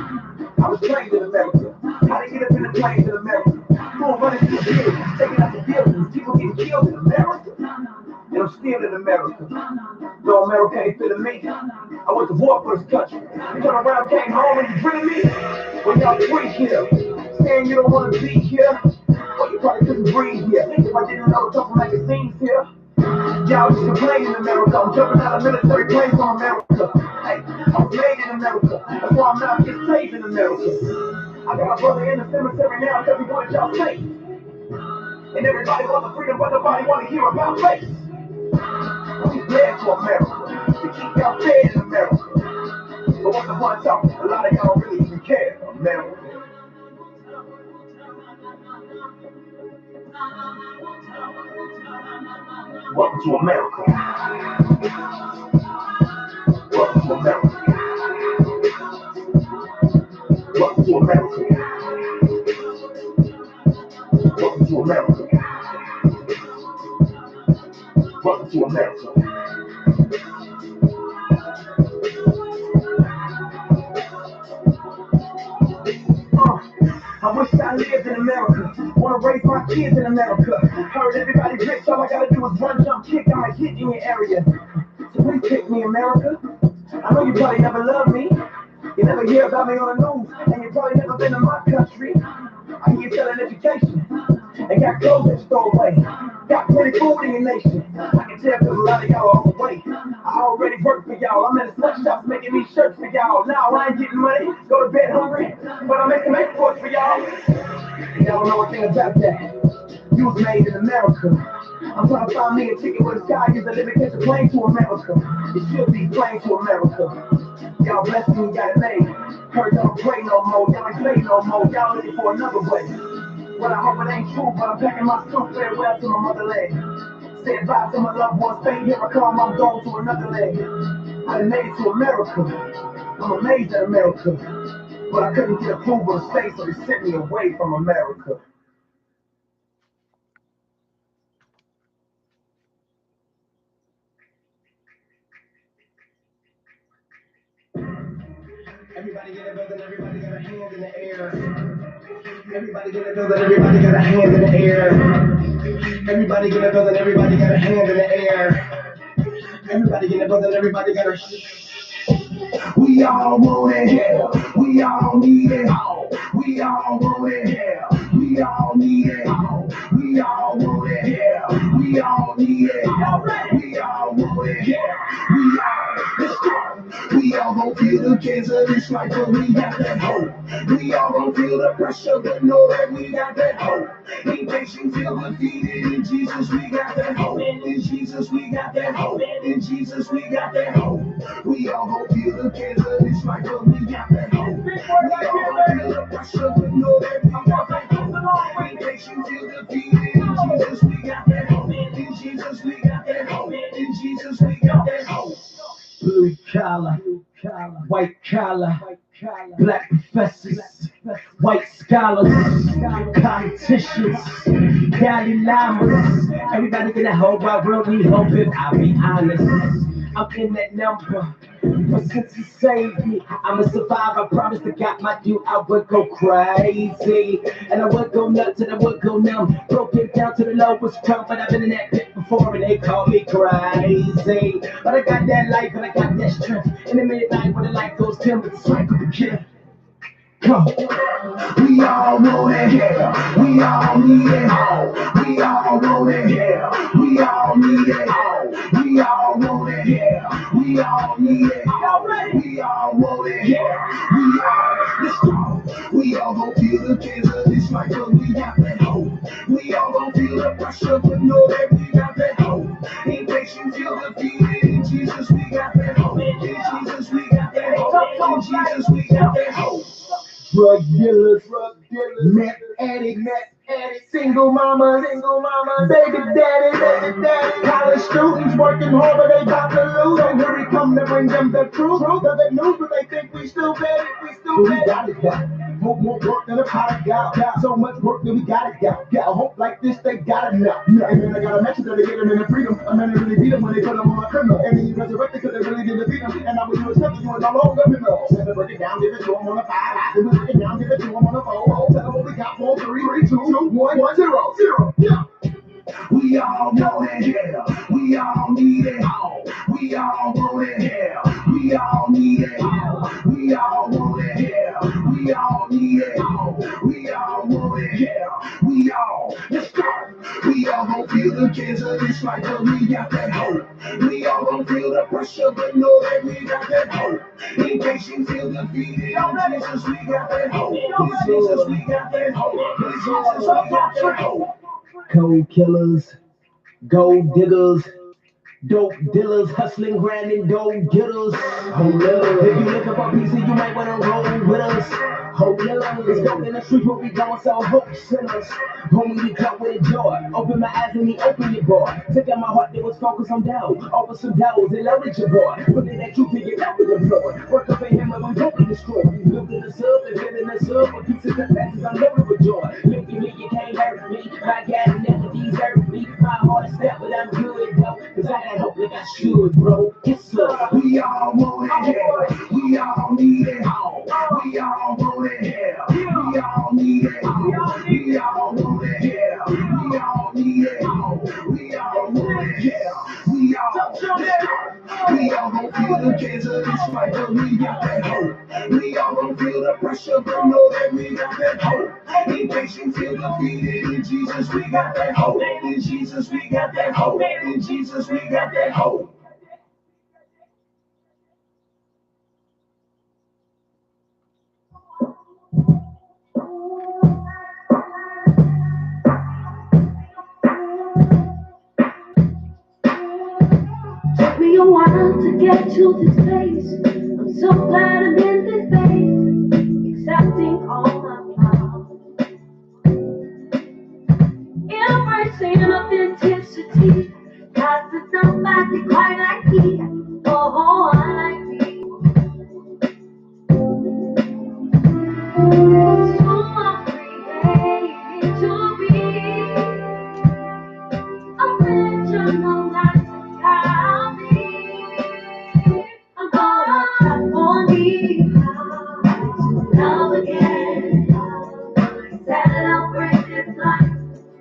[SPEAKER 7] I was trained in America. How to get up in the planes in America. Going running through the buildings, taking out the buildings. People getting killed in America. And I'm still in America. Though America ain't feeling me. I went to war for this country. Turned around, came home, and you bring me. When y'all free here, saying you don't want to be here. Well, you probably couldn't breathe here. If I didn't know a couple magazines here. Y'all just complaining in America. I'm jumping out of military planes from America. Hey, I was made in America. That's why I'm out here safe in America. I got my brother in the cemetery now because he wanted y'all safe. And everybody wants the freedom, but nobody want to hear about race. We glad to America, to keep y'all fed in America. But once upon a time, a lot of y'all don't really even care, America. Welcome to America. Welcome to America. Welcome to America. Welcome to America. Welcome to America. I wish I lived in America. Wanna raise my kids in America. Heard everybody rich, all I gotta do is run, jump, kick. I might hit in your area. So please pick me, America. I know you probably never loved me. You never hear about me on the news, and you probably never been to my country. I hear you selling education, and got clothes that you throw away. Got plenty food in your nation. I can tell because a lot of y'all are overweight. I already work for y'all. I'm in the sweatshops making these shirts for y'all. Now I ain't getting money, go to bed hungry, but I'm making exports for y'all. Y'all don't know a thing about that. You was made in America. I'm trying to find me a ticket where the sky is a living catch a plane to America. It should be plane to America. Y'all blessed me, got it made. Heard y'all pray no more, y'all ain't play no more. Y'all looking for another way.
[SPEAKER 1] Well, I hope it ain't true, but I'm packing my suit. Farewell to my motherland. Said bye to my loved ones. Fate, here I come. I'm going to another leg. I done made it to America. I'm amazed at America. But I couldn't get approval to stay, so they sent me away from America. Everybody get a building, everybody got a hand in the air. Everybody get a building, everybody got a hand in the air. Everybody get a building, everybody got a hand in the air. Everybody get a building, everybody got a We all want it, yeah. We all need it. We all want it, yeah. We all need it. We all want it, yeah. We all need it. We all want it, yeah. Let's go. We all gon' feel the cancer, it's like but we got that hope. We all gon' feel the pressure, but know that we got that hope. In case you feel defeated, in Jesus we got that hope. In Jesus we got that hope. In Jesus we got that hope. We all gon' feel the cancer, it's like but we got that hope. We all gon' feel the pressure, but know that we got that hope. In case you feel defeated, in Jesus we got that hope. In Jesus we got that hope. In Jesus we got that hope. Blue collar, white collar, black professors, white scholars, politicians, Cali llamas. Everybody get a hope, I really hope it, I'll be honest. I'm in that number, but since he saved me, I'm a survivor. I promise to God my due, I would go crazy. And I would go nuts and I would go numb. Broken down to the lowest point, but I've been in that pit before and they call me crazy. But I got that life and I got that strength. In the midnight when the light goes dim, it's the strength of the killer. Come. We all want it, yeah. We all need it. We all want it, yeah. We all need it. We all want it, yeah. We all need it. We all want it, yeah. Let's go. We all gon' feel the cancer, it's like but we got that hope. We all gon' feel the pressure, but know that we got that hope. In case you feel defeated, in Jesus we got that hope. In Jesus we got that hope. In Jesus we got that hope. Drug dealers, meth addicts, single mamas, baby daddy, college students working hard but they got to lose. So here we come to bring them the truth of the news, but they think we still bad, we got it got. More work than a pot of got. So much work that we got it got. A hope like this, they got it now. And then I got a message that they get them in the freedom. A man really beat them when they put them on a criminal. And then he resurrected because they really did defeat him. And now when you accept it, you ain't no longer criminal. Let me break it down, give it to him on a 5. Let me break it down, give it to him on a 4. Tell them what we got, 4, 3, 2, 1, 0. Yeah. We all want it, yeah. We all need it. We all want it, yeah. We all need it. We all want it, yeah. We all need it. We all want it, yeah. Let's go. We all gon' feel the cancer, it's like but we got that hope. We all gon' feel the pressure, but know that we got that hope. In case you feel defeated, in Jesus we got that hope. In Jesus we got that hope. In Jesus we got that hope. Cold killers, gold diggers, dope dealers, hustling, grinding, gold getters. Hold up, if you looking for peace, you might wanna roll with us. Hold up, let's go in the street where we going, so hope sinners. Homie, we cut with joy. Open my eyes and me open your boy. Took out my heart, they was focused on doubt. Over some dollars, they loaded your boy. Put in that truth to get out with the floor. Work up in him and we don't be destroyed. We building us up and filling us up. But pieces of passes, I'm loaded with joy. Looking me, you can't hurt me. My God never deserve me. My heart is set, but I'm good though. Cause I got hope like I should, bro. Yes, sir. We all want it, yeah. We all need it. We all want it, yeah. We all need it. We all want it, yeah. We all need it. We all want it, yeah. We all gon' feel the cancer, it's like but we got that hope. We all gon' feel the pressure, but know that we got that hope. In case you feel defeated, in Jesus we got that hope. In Jesus we got that hope. In Jesus we got that hope.
[SPEAKER 6] Took me a while to get to this place. I'm so glad I'm in this space, accepting all my flaws. Seeing authenticity, got to somebody quite like me. Oh, I like me. So I'm created to be original, not to copy. I'm gonna clap on me to love again. Celebrate this life.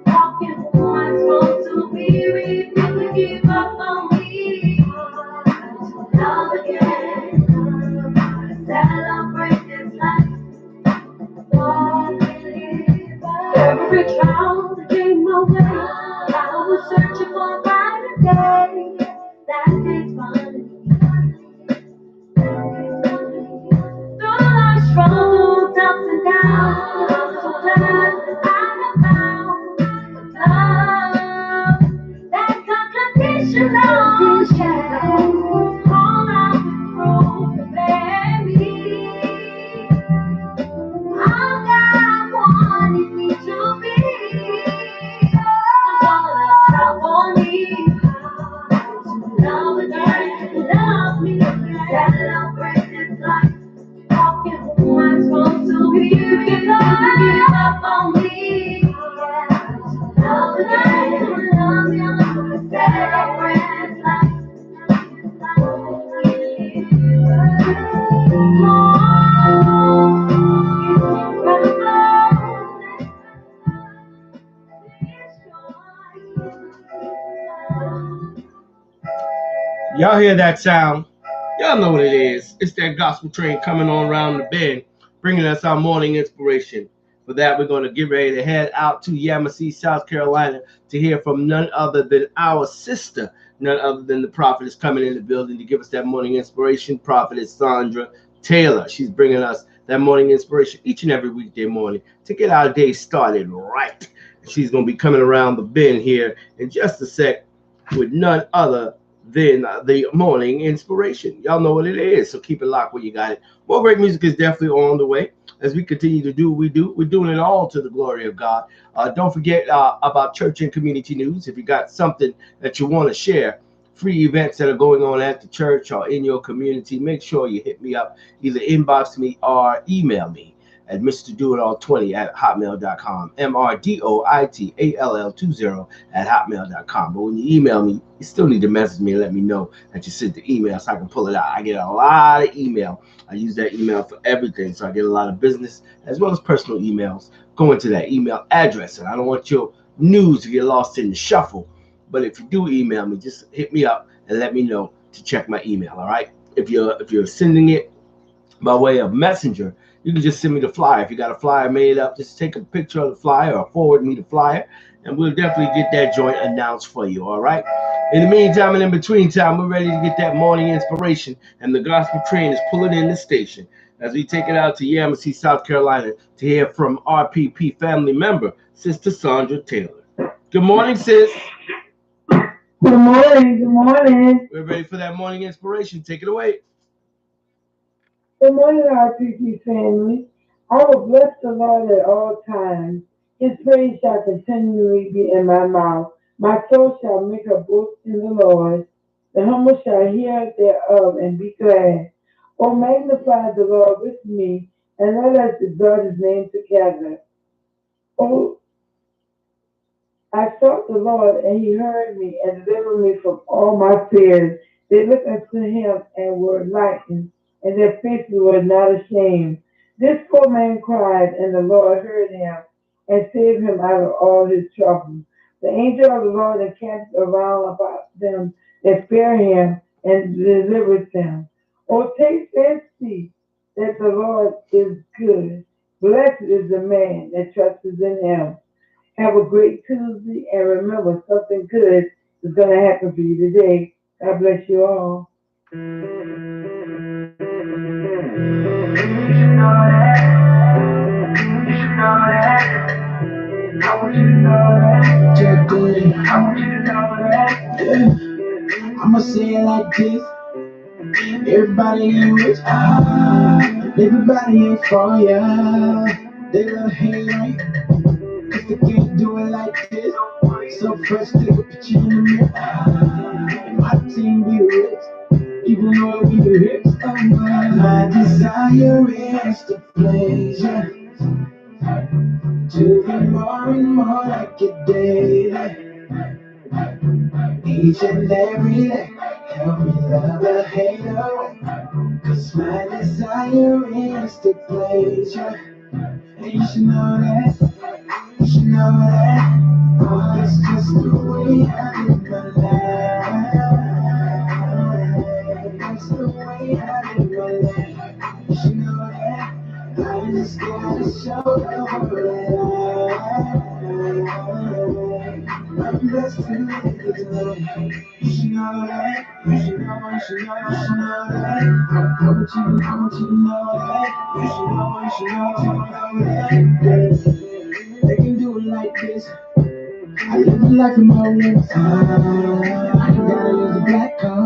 [SPEAKER 6] Walking who am I supposed to be? Refuse to give up on me. To love again. Celebrate this life. Every trial that came my way, I was searching for a brighter day. That day's finally through life's struggles, ups and downs, I'm so glad that I have found love that's unconditional. All out with proof, baby. I'm God wanted me to be. I'm gonna count on me to love again, love me again. Celebrate this life. Walking who am I supposed to be? Give up on me. Love again, love me, celebrate this life.
[SPEAKER 2] Y'all hear that sound? Y'all know what it is. It's that gospel train coming on around the bend, bringing us our morning inspiration. For that, we're going to get ready to head out to Yamasee, South Carolina, to hear from none other than our sister, none other than the prophetess coming in the building to give us that morning inspiration. Prophetess Sandra Taylor. She's bringing us that morning inspiration each and every weekday morning to get our day started right. She's going to be coming around the bend here in just a sec with none other than the morning inspiration. Y'all know what it is, so keep it locked where you got it. More great music is definitely on the way as we continue to do what we do. We're doing it all to the glory of God. Don't forget about church and community news. If you got something that you want to share, free events that are going on at the church or in your community, make sure you hit me up. Either inbox me or email me at mrdoitall20@hotmail.com, mrdoitall20@hotmail.com. But when you email me, you still need to message me and let me know that you sent the email so I can pull it out. I get a lot of email. I use that email for everything, so I get a lot of business as well as personal emails going to that email address. And I don't want your news to get lost in the shuffle. But if you do email me, just hit me up and let me know to check my email. All right. If you're sending it by way of messenger, you can just send me the flyer. If you got a flyer made up, just take a picture of the flyer or forward me the flyer, and we'll definitely get that joint announced for you. All right. In the meantime and in between time, we're ready to get that morning inspiration, and the gospel train is pulling in the station as we take it out to Yamasee, South Carolina, to hear from RPP family member Sister Sandra Taylor. Good morning, sis.
[SPEAKER 11] Good morning. Good morning.
[SPEAKER 2] We're ready for that morning inspiration. Take it away.
[SPEAKER 11] Good morning, RPP family. I will bless the Lord at all times. His praise shall continually be in my mouth. My soul shall make her boast in the Lord. The humble shall hear thereof and be glad. Oh, magnify the Lord with me, and let us exalt his name together. Oh, I sought the Lord, and he heard me and delivered me from all my fears. They looked unto him and were lightened, and their faces were not ashamed. This poor man cried, and the Lord heard him and saved him out of all his troubles. The angel of the Lord encamped around about them that fear him and delivers them. Oh, taste and see that the Lord is good. Blessed is the man that trusts in him. Have a great Tuesday, and remember, something good is going to happen for you today. God bless you all.
[SPEAKER 1] You should know that. You should know that. I want you to know that. I want you to know that.
[SPEAKER 12] Yeah. I'ma say it like this. Everybody ain't rich, everybody ain't for ya. They love hate right, cause they can't do it like this. So so fresh, take a picture in the mirror. My team be the rich, even though we the hits. My desire is to please you, to be more and more like it daily. Each and every day, help me love the hate away. Cause my desire is to please you. And you should know that, you should know that. Oh, it's just the way I live my life. That's the way I live my life. You should know that. I just gotta show the world I'm blessed to live this life. You should know that. You should know, you should know, you should know that. I want you to know that. You should know, you should know, you should know that. They can do it like this. I live a life of my lips. I ain't gotta use a black card.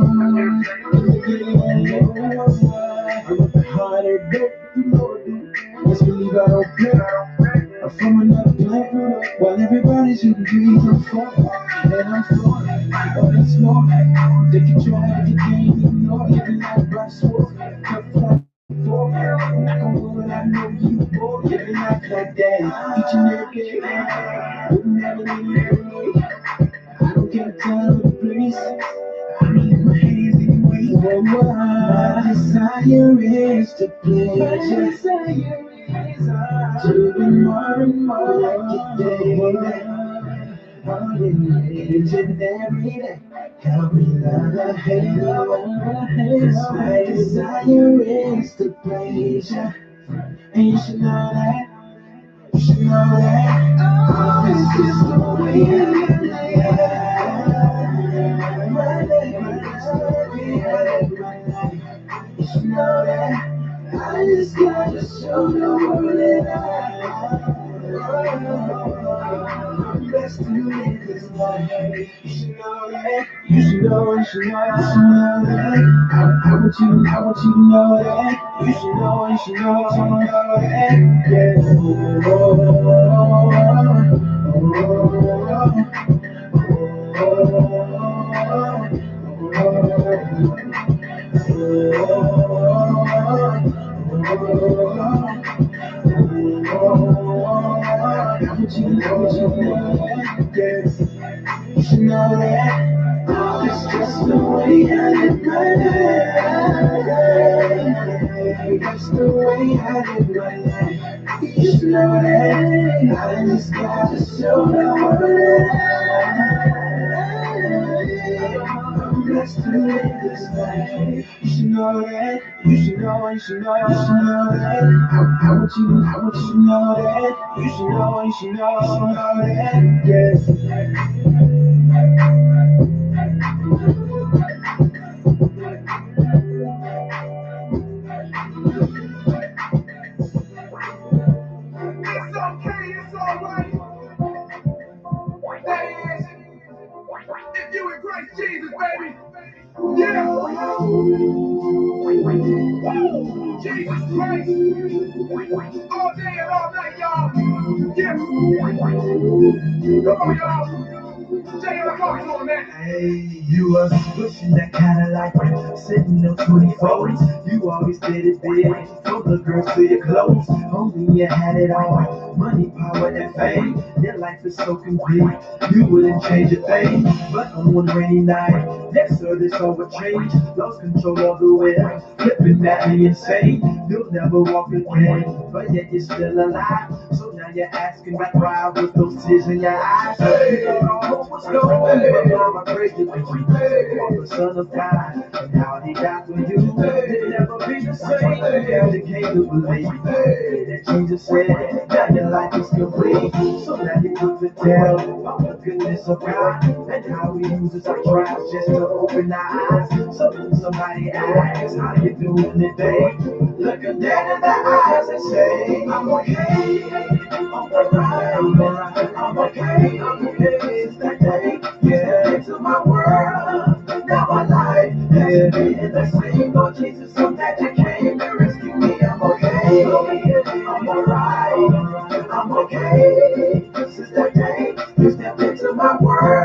[SPEAKER 12] I'm a harder dope, you know it, dude. Let's believe I don't play. I'm from another planet, while everybody's shooting dreams. I'm falling, and I'm falling. But it's more. They can try, they can't ignore. Living like black sword, tough like four. Knock on wood, I know you bored. Living life like that, each and every day. Would never leave me. I don't get a time or the place. I need my hands anyway. My desire is to please you. To be more and more like your day. Oh yeah, each and every day. Help me love the hate away. Cause my desire is to please you. And you should know that. You should know that. Oh, it's just the way I live my life. You should know that. I just gotta show the world that I'm blessed to live this life. You should know that. You should know, you should know, you should know that. I want you to know that. You should know, you should know, you should know that. Yeah. You should know that. It's just the way I live my life. That's the way I live my life. You should know that. I just gotta show the world I'm blessed to live this life. You should know that. You should know, you should know, you should know that. I want you to know that. You should know, you should know, you should know that. Yeah.
[SPEAKER 3] It's okay, it's alright. That is, if you in Christ Jesus, baby. Yeah. Jesus Christ. All day and all night, y'all. Yeah. Come on, y'all. Jay, let's talk to him, man.
[SPEAKER 12] Hey, you was pushing that kind of life, sitting on 24s. You always did it big, from the girls to your clothes. Only you had it all, money, power, and fame. Your life is so complete, you wouldn't change a thing. But on one rainy night, yes sir, this all would change. Lost control of the wheel, flipping madly insane. You'll never walk again, but yet you're still alive. So now you're asking about why with those tears in your eyes. You don't know what's going on, but Lord, I pray that you are the Son of God, and how He died for you. It'll never be the same. Yeah, they came to believe that Jesus said that your life is complete. So now you come to tell about the goodness of God and how He uses our trials just to open our eyes. So when somebody asks how you doing today, look them dead in the eyes and say, I'm okay, I'm alright, I'm alright, I'm okay, I'm okay. Since that day, yeah, into my world, now my life has been the same. Lord Jesus, so that you came to rescue me. I'm okay, I'm alright, I'm okay. Since that day, you stepped into my world.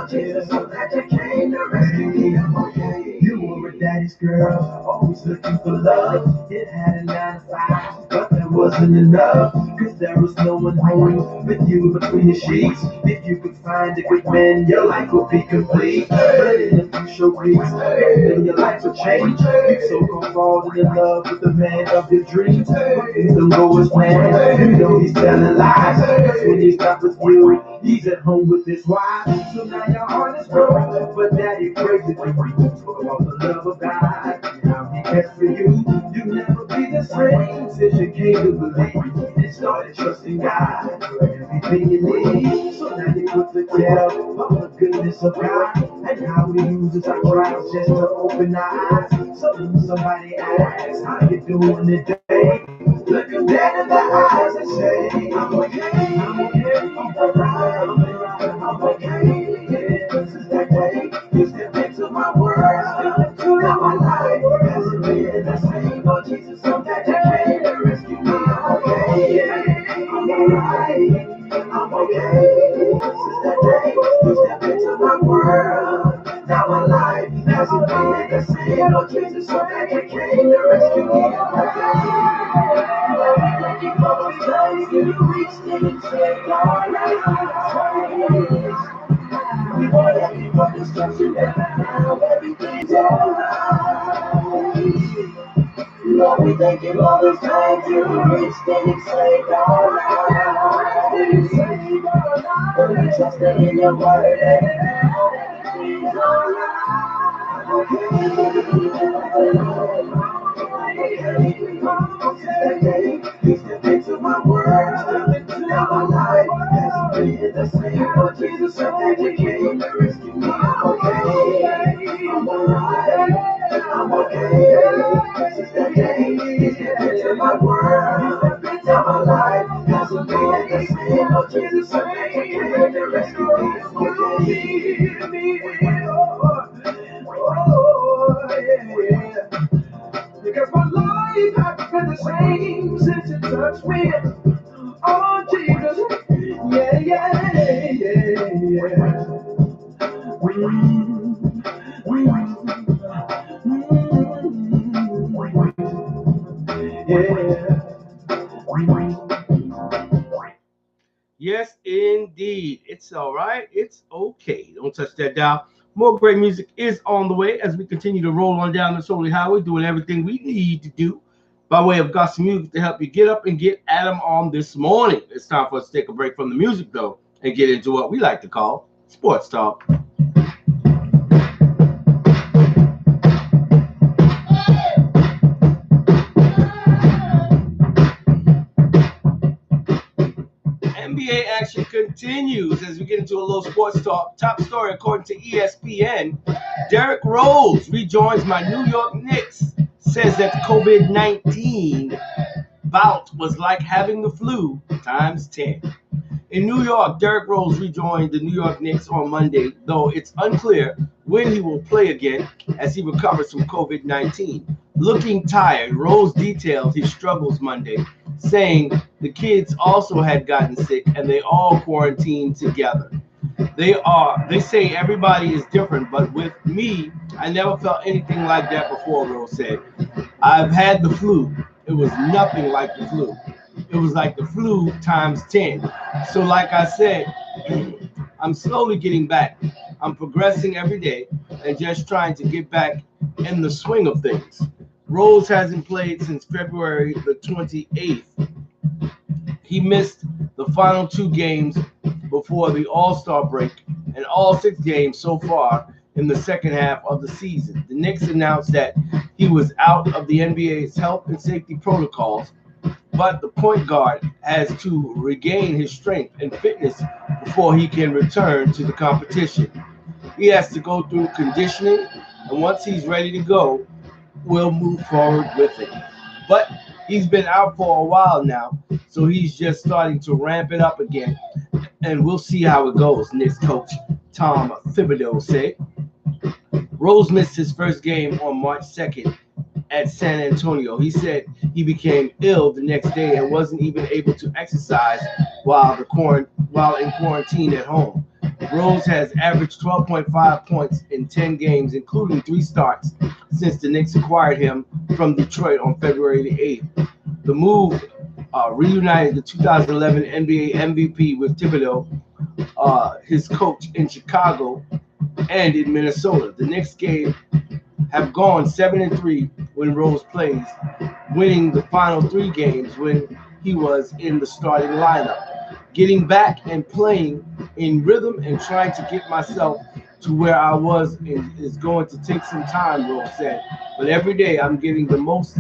[SPEAKER 12] Lord Jesus, so that you came to rescue me. I'm okay. You were a daddy's girl, always looking for love. It had a 9 to 5, but that wasn't enough. Cause there was no one home with you between the sheets. If you could find a good man, your life would be complete. But in a few short weeks, then your life would change. You so-called falling in love with the man of your dreams. But things don't go as planned. You know he's telling lies. Cause when he stops with you, he's at home with his wife. So now your heart is broken, but daddy prays it for you. For all the love of God, now he cares for you. You'll never be the same since you came to believe and started trusting God for everything you need. So now you put the tell of the goodness of God and how he uses our trials just to open our eyes. So when somebody asks how you doing today, look them dead in the eyes and say, I'm okay, I'm okay, I'm alright, I'm okay. Yeah, since that day, you stepped into my world, now my life hasn't been the same. Oh Jesus, I'm glad you came to rescue me. I'm okay, yeah, I'm alright, I'm okay. Since that day, you stepped into my world, now my life hasn't been the same. Oh Jesus, I'm glad you came to rescue me. I'm okay. Thank you for those times you reached in and saved our lives. We want every from destruction, and now everything's alright. Lord, we thank you for those times you reached in and saved our lives. Saved our lives. We trusted in your word, and now everything's alright. You stepped into my world, now my life hasn't been the same. Oh Jesus, I'm glad you came to rescue me. I'm okay, I'm alright, I'm okay. Since that day, you stepped into my world, now my life hasn't been the same. Oh Jesus, I'm glad you came to rescue me. Yeah. Because my life hasn't been the same since you touched me. Oh, Jesus. Yeah, yeah, yeah, yeah.
[SPEAKER 2] Yes, indeed. It's all right. It's okay. Don't touch that dial. More great music is on the way as we continue to roll on down this holy highway, doing everything we need to do by way of gospel music to help you get up and get at 'em on this morning. It's time for us to take a break from the music, though, and get into what we like to call sports talk. NBA action continues as we get into a little sports talk. Top story according to ESPN, Derrick Rose rejoins my New York Knicks, says that the COVID-19 bout was like having the flu times 10. In New York, Derrick Rose rejoined the New York Knicks on Monday, though it's unclear when he will play again as he recovers from COVID-19. Looking tired, Rose detailed his struggles Monday, saying the kids also had gotten sick and they all quarantined together. They say everybody is different, but with me, I never felt anything like that before, Rose said. I've had the flu. It was nothing like the flu. It was like the flu times 10. So like I said, I'm slowly getting back. I'm progressing every day and just trying to get back in the swing of things. Rose hasn't played since February the 28th. He missed the final 2 games before the All-Star break and all 6 games so far in the second half of the season. The Knicks announced that he was out of the NBA's health and safety protocols, but the point guard has to regain his strength and fitness before he can return to the competition. He has to go through conditioning, and once he's ready to go, we'll move forward with it. But he's been out for a while now, so he's just starting to ramp it up again, and we'll see how it goes, Knicks coach Tom Thibodeau said. Rose missed his first game on March 2nd at San Antonio. He said he became ill the next day and wasn't even able to exercise while in quarantine at home. Rose has averaged 12.5 points in 10 games, including 3 starts since the Knicks acquired him from Detroit on February the 8th. The move reunited the 2011 NBA MVP with Thibodeau, his coach in Chicago and in Minnesota. The Knicks have gone 7-3 when Rose plays, winning the final 3 games when he was in the starting lineup. Getting back and playing in rhythm and trying to get myself to where I was is going to take some time, Rose said. But every day I'm getting the most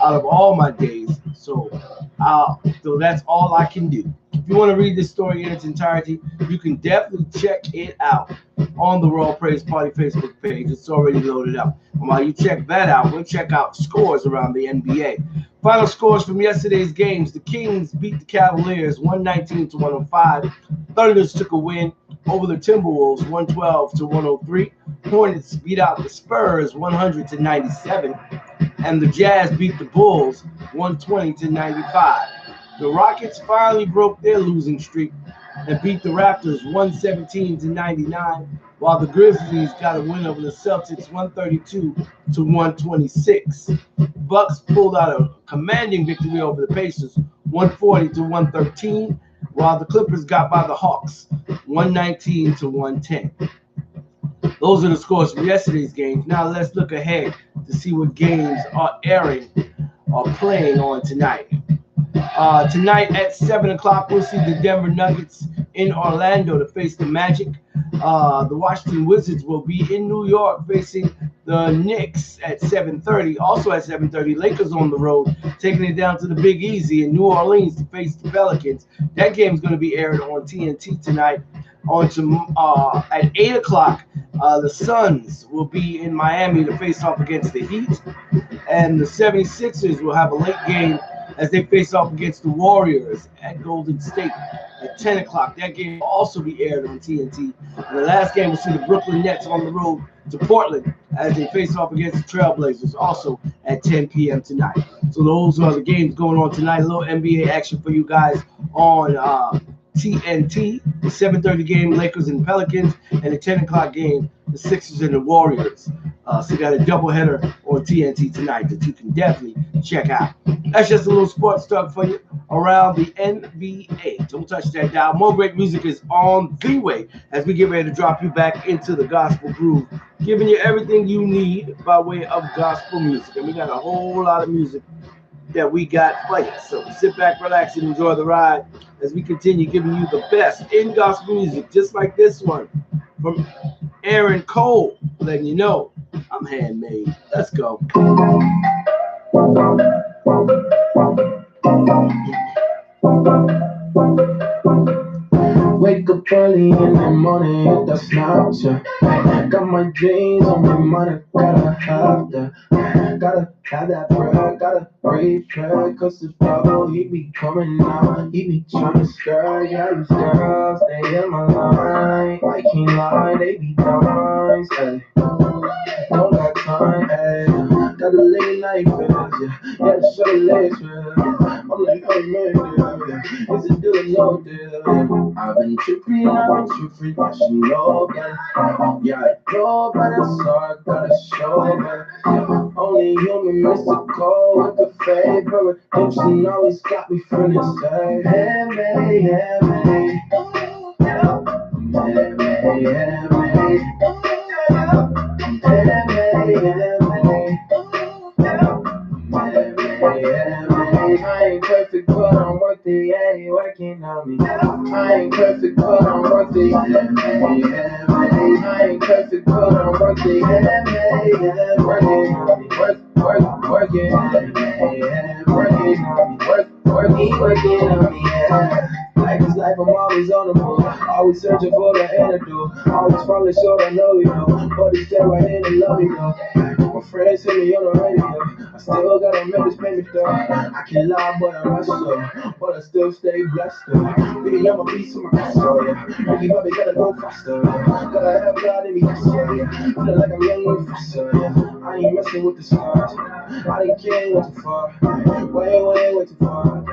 [SPEAKER 2] out of all my days. So that's all I can do. If you want to read this story in its entirety, you can definitely check it out on the Royal Praise Party Facebook page. It's already loaded up. And while you check that out, we'll check out scores around the NBA. Final scores from yesterday's games. The Kings beat the Cavaliers 119-105. Thunders took a win over the Timberwolves 112-103. Hornets beat out the Spurs 100-97. And the Jazz beat the Bulls 120-95. The Rockets finally broke their losing streak and beat the Raptors 117-99, while the Grizzlies got a win over the Celtics 132-126. Bucks pulled out a commanding victory over the Pacers 140-113, while the Clippers got by the Hawks 119-110. Those are the scores from yesterday's games. Now let's look ahead to see what games are airing or playing on tonight. Tonight at 7 o'clock, we'll see the Denver Nuggets in Orlando to face the Magic. The Washington Wizards will be in New York facing the Knicks at 7:30. Also at 7:30, Lakers on the road, taking it down to the Big Easy in New Orleans to face the Pelicans. That game is going to be aired on TNT tonight. At 8 o'clock, the Suns will be in Miami to face off against the Heat. And the 76ers will have a late game as they face off against the Warriors at Golden State at 10 o'clock. That game will also be aired on TNT. And the last game will see the Brooklyn Nets on the road to Portland as they face off against the Trailblazers, also at 10 p.m. tonight. So those are the games going on tonight. A little NBA action for you guys on TNT. The 7:30 game, Lakers and Pelicans, and the 10 o'clock game, the Sixers and the Warriors. So you got a doubleheader on TNT tonight that you can definitely check out. That's just a little sports talk for you around the NBA. Don't touch that dial. More great music is on the way as we get ready to drop you back into the gospel groove, giving you everything you need by way of gospel music. And we got a whole lot of music that we got for you. So sit back, relax, and enjoy the ride as we continue giving you the best in gospel music, just like this one from Aaron Cole, letting you know I'm handmade. Let's go.
[SPEAKER 12] Wake up early in the morning, hit the Snapchat. Got my jeans on my money, gotta have that. Gotta have that bread, gotta breathe bread. Cause the devil, he be coming out, he be trying to stir. Yeah, these girls, they in my line. I can't lie, they be nice, ayy. Don't got time, ayy. Got the late night feelings, yeah. Yeah, the show legs, yeah. I'm like, hey man, yeah. Is it doing no deal? Yeah. I've been tripping, yeah, she know, yeah. Yeah, I know, but it's hard, gotta show, man. Yeah. Only human mystical with the favor. Redemption always got me feeling sad. Hey, man, yeah, man. Yeah, man, yeah, man. I ain't perfect, but I'm worth it, yeah, you working on me. I ain't perfect, but I'm worth it, yeah, I ain't perfect, but I'm worth it, yeah, working on me, working on me, working on me, yeah. Life is life, I'm always on the move. Always searching for the antidote. Always falling short, I know you know. But it's still right in and love you know. My friends hit me on the radio. I still gotta make this payment though. I can lie, but I rush though. But I still stay blessed though. Baby, I'm a piece of my hustle, yeah. Baby, Bobby gotta go faster, yeah. Gotta have God in me, hustle, yeah. Feel like I'm young and faster, yeah. I ain't messing with the stars. I didn't care way too far. Way too far.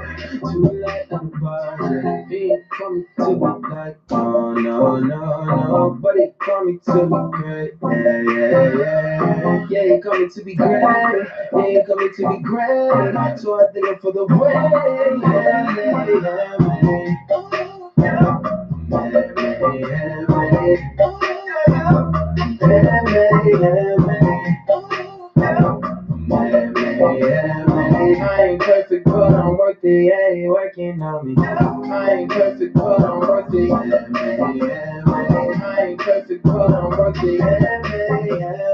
[SPEAKER 12] Too late at the party. He ain't coming to be like, oh no, no, no. But he coming to be great. Yeah, yeah, yeah. Yeah, he coming to be great. Yeah, he coming to be great. So I thank him for the way. Yeah, yeah, yeah, man. I ain't perfect, but I'm worth it. Yeah, you working on me. I ain't perfect, but I'm worth it. I ain't perfect, but I'm worth it.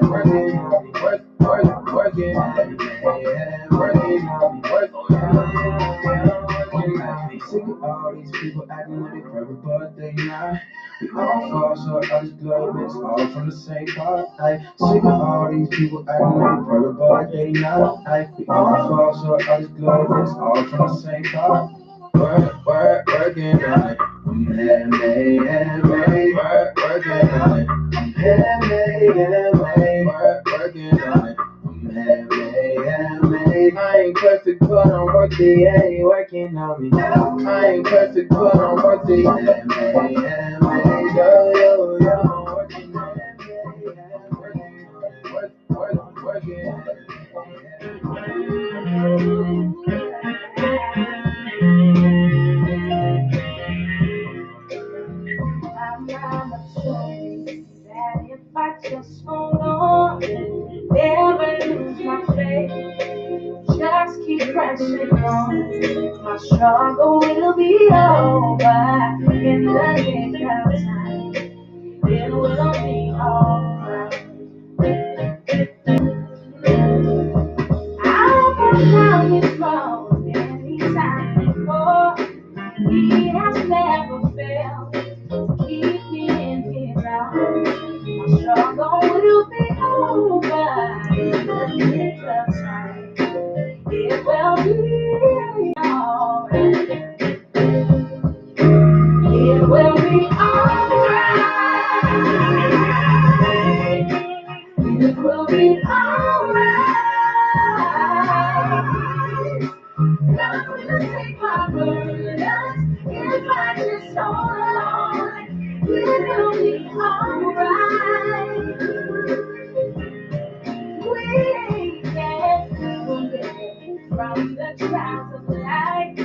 [SPEAKER 12] Working on me. Working on me. Working on me. Working on me. Sick of all these people acting like they perfect, but they not. We all fall short of this globe, it's all from the same part. I sick of all these people acting like they perfect, but they not. We all fall short of this globe, it's all from the same part. Working on it. Working on it. Working on it. I ain't perfect, but I'm worth it. Yeah, you working on me. I ain't perfect, but I'm worth it. Yo, yo, yo, working on it. Working on it.
[SPEAKER 1] My mama told me that if I just hold on, never lose my faith, just keep pressing on. My struggle will be over in the nick of time. It will be alright. I've been down this road many times before. He has never failed to keep me in his arms. My struggle will be over in the nick of time. It will be alright. It will be alright. It will be alright. God will take my burdens if I just hold on. It will be alright. We can forget from the trials of life.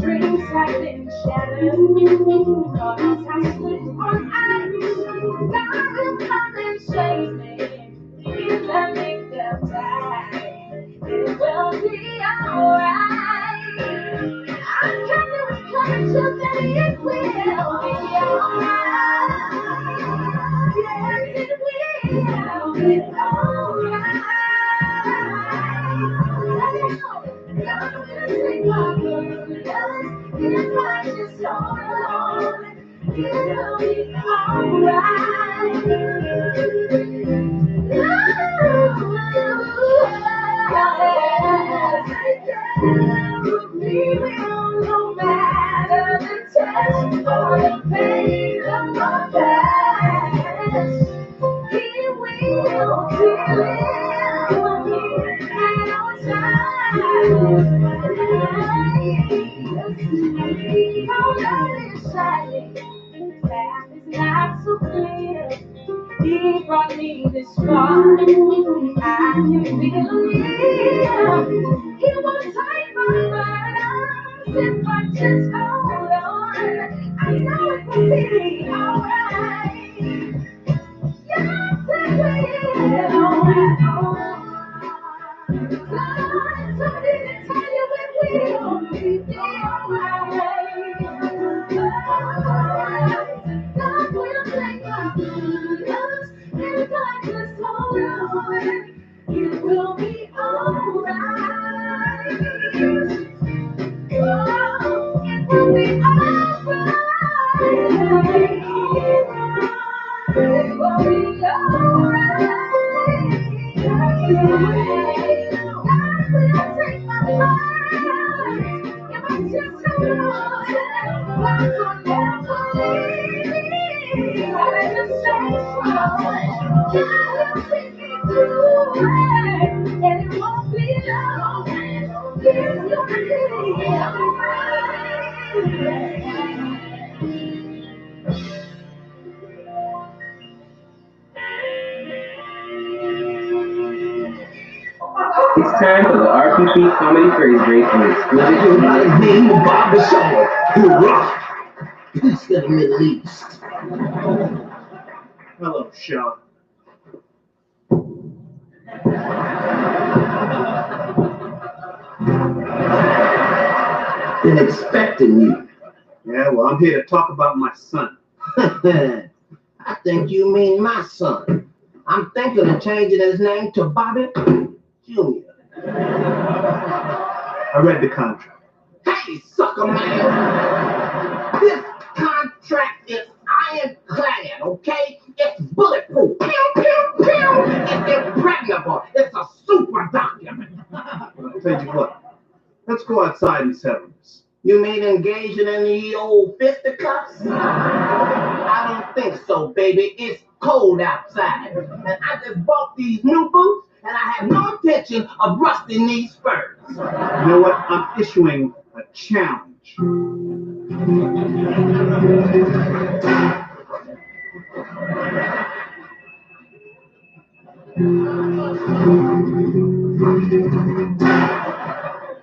[SPEAKER 1] Dreams have been shattered, hearts have slipped on ice. God will come and save me in the nick of time. It will be alright. I've come to encourage you that it will be alright. Yes, it will be alright. God will take my burdens if I just hold on. It'll be alright. God take care of me, no matter the test or the pain of my past. He will deliver me at all times. No light is shining, path is not so clear. He brought me this far. I can believe He will take my burdens if I just hold on. I know it will be alright. Yes, it will. God told me to tell you it will be alright. God will take my burdens if I just hold on. It will be alright. Oh, it will be alright. It will be alright. God will take my burdens if I just hold on. God will never leave me. I just stay strong. God will take me through it, and it won't be long. Yes, you'll be alright.
[SPEAKER 5] time for the RPP Comedy Praise Break on Exquisite.
[SPEAKER 7] Everybody's name is Bobby Shaw. Who rock? Peace to the Middle East.
[SPEAKER 8] Hello, Sean.
[SPEAKER 7] Been expecting you.
[SPEAKER 8] Yeah, well, I'm here to talk about my son.
[SPEAKER 7] I think you mean my son. I'm thinking of changing his name to Bobby Jr.
[SPEAKER 8] I read the contract.
[SPEAKER 7] Hey, sucker man! This contract is ironclad, okay? It's bulletproof. Pew, pew, pew! It's impregnable. It's a super document.
[SPEAKER 8] I'll tell you what. Let's go outside and settle this.
[SPEAKER 7] You mean engaging in the old fisticuffs? I don't think so, baby. It's cold outside. And I just bought these new boots, and I have no intention of rusting these spurs.
[SPEAKER 8] You know what? I'm issuing a challenge.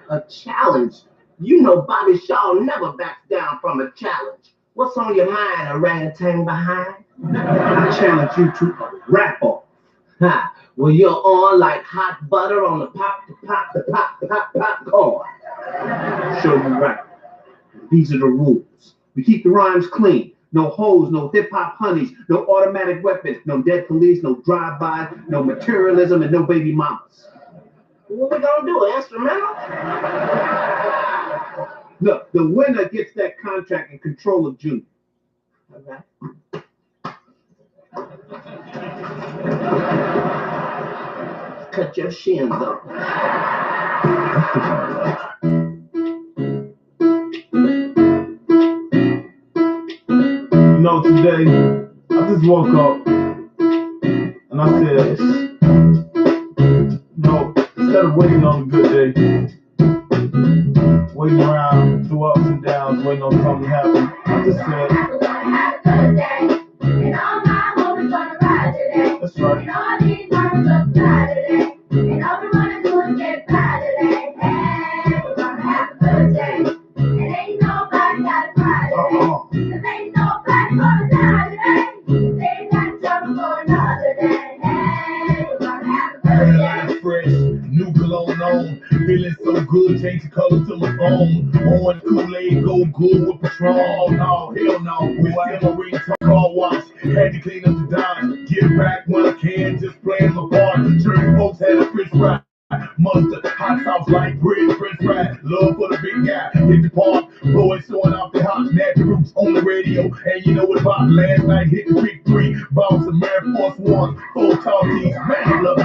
[SPEAKER 7] A challenge? You know Bobby Shaw never backs down from a challenge. What's on your mind, orangutan behind?
[SPEAKER 8] I challenge you to a rap-off.
[SPEAKER 7] Ha! Well, you're on like hot butter on the popcorn.
[SPEAKER 8] Show you right. These are the rules. We keep the rhymes clean. No hoes, no hip-hop honeys, no automatic weapons, no dead police, no drive-bys, no materialism, and no baby mamas.
[SPEAKER 7] What we gonna do, an instrumental?
[SPEAKER 8] Look, the winner gets that contract and control of Junior.
[SPEAKER 7] Okay. Cut your shins off.
[SPEAKER 8] You know, today, I just woke up and I said, no, instead of waiting on a good day, waiting around through ups and downs, waiting on something to happen, I just said, that's right.
[SPEAKER 13] Fresh, new cologne on, feeling so good, change the color to my phone. On Kool-Aid, go good with Patron. Oh no, hell no, we still a ring car wash. Had to clean up the dime, get back when I can, just playing my part. Church folks had a fish fry. Mustard, hot sauce like bread, french fries, love for the big guy. Hit the park, boys showing off their hot natural roots on the radio. And you know what about last night? Hit the big three, bought some Air Force One, 4 tall tees, man, I love the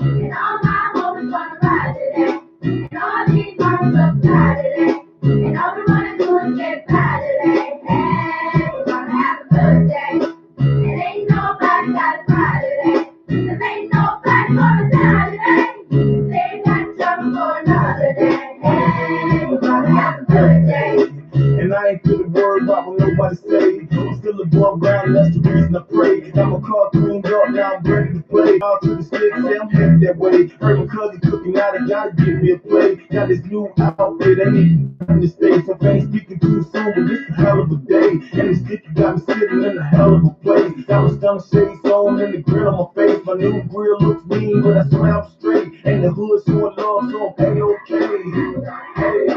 [SPEAKER 14] And all my homies gonna ride today. And all these homies up today. And all we wanna do is get by today. Hey, we're gonna have a good day. And ain't nobody got a pride today. 'Cause ain't nobody gonna die today. They got trouble for another day. Hey, we're gonna have a good day.
[SPEAKER 8] And I ain't feel the word about what nobody say. I'm still above ground, and that's the reason I pray. Now my car cleaned up, now I'm ready to play. Out to the sticks, say I'm headed that way. Heard my cousin cooking out, I gotta give me a play. Got this new outfit, ain't even in the States. I ain't speaking too soon, but this is a hell of a day. And the sticky got me sitting in a hell of a place. Got my stomach shades on and the grill on my face. My new grill looks mean, but I swear I'm straight. And the hood showing love, so I'm A-OK. Hey.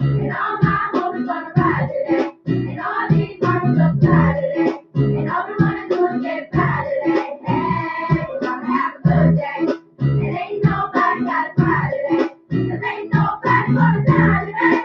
[SPEAKER 14] And all my homies gonna ride today. And all these homies up today. And all we wanna do is get by today. Hey, we're gonna have a good day. And ain't nobody got a pride today. 'Cause ain't nobody gonna die today.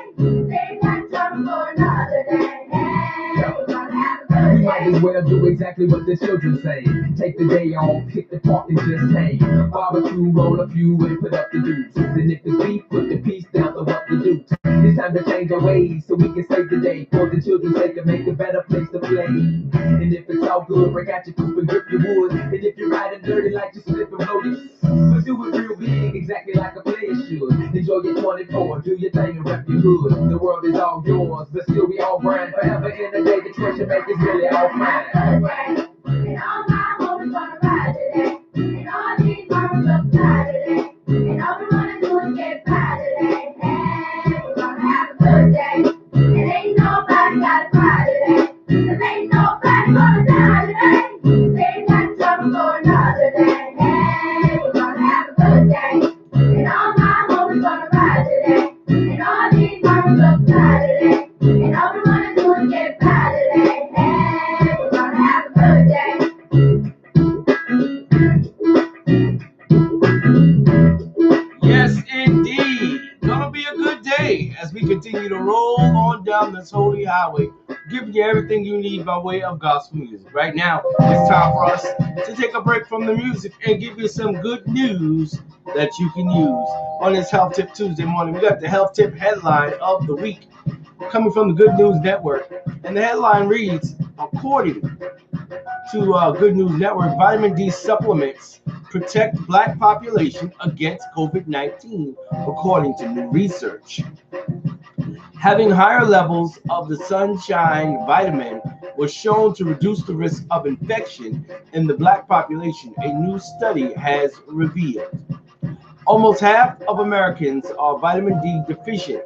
[SPEAKER 14] They got trouble for another day. Hey, we're gonna have a good day.
[SPEAKER 9] We might as well do exactly what the children say. Take the day off, pick the park and just hang. Barbecue, roll a few and put up the dudes. And if it's beef, put the piece down to what to do. It's time to change our ways so we can save the day. For the children's sake and make a better place to play. And if it's all good, break out your coupe and grip your wood. And if you're riding dirty like you slip and blow this, but do it real big, exactly like a player should. Enjoy your 24, do your thing and rep your hood. The world is all yours, but still we all grind forever in the day. The choice you make is really all fine.
[SPEAKER 14] And all my homies gonna ride today. And all these homies up today. mama's up today. And all we wanna do is get by today. Hey, we're gonna have a good day.
[SPEAKER 2] Yes, indeed. Gonna be a good day as we continue to roll on down this holy highway, giving you everything you need by way of gospel music. Right now, it's time for us to take a break from the music and give you some good news that you can use on this Health Tip Tuesday morning. We got the Health Tip headline of the week coming from the Good News Network, and the headline reads, according to Good News Network, vitamin D supplements protect black population against COVID-19, according to new research. Having higher levels of the sunshine vitamin was shown to reduce the risk of infection in the black population, a new study has revealed. Almost half of Americans are vitamin D deficient,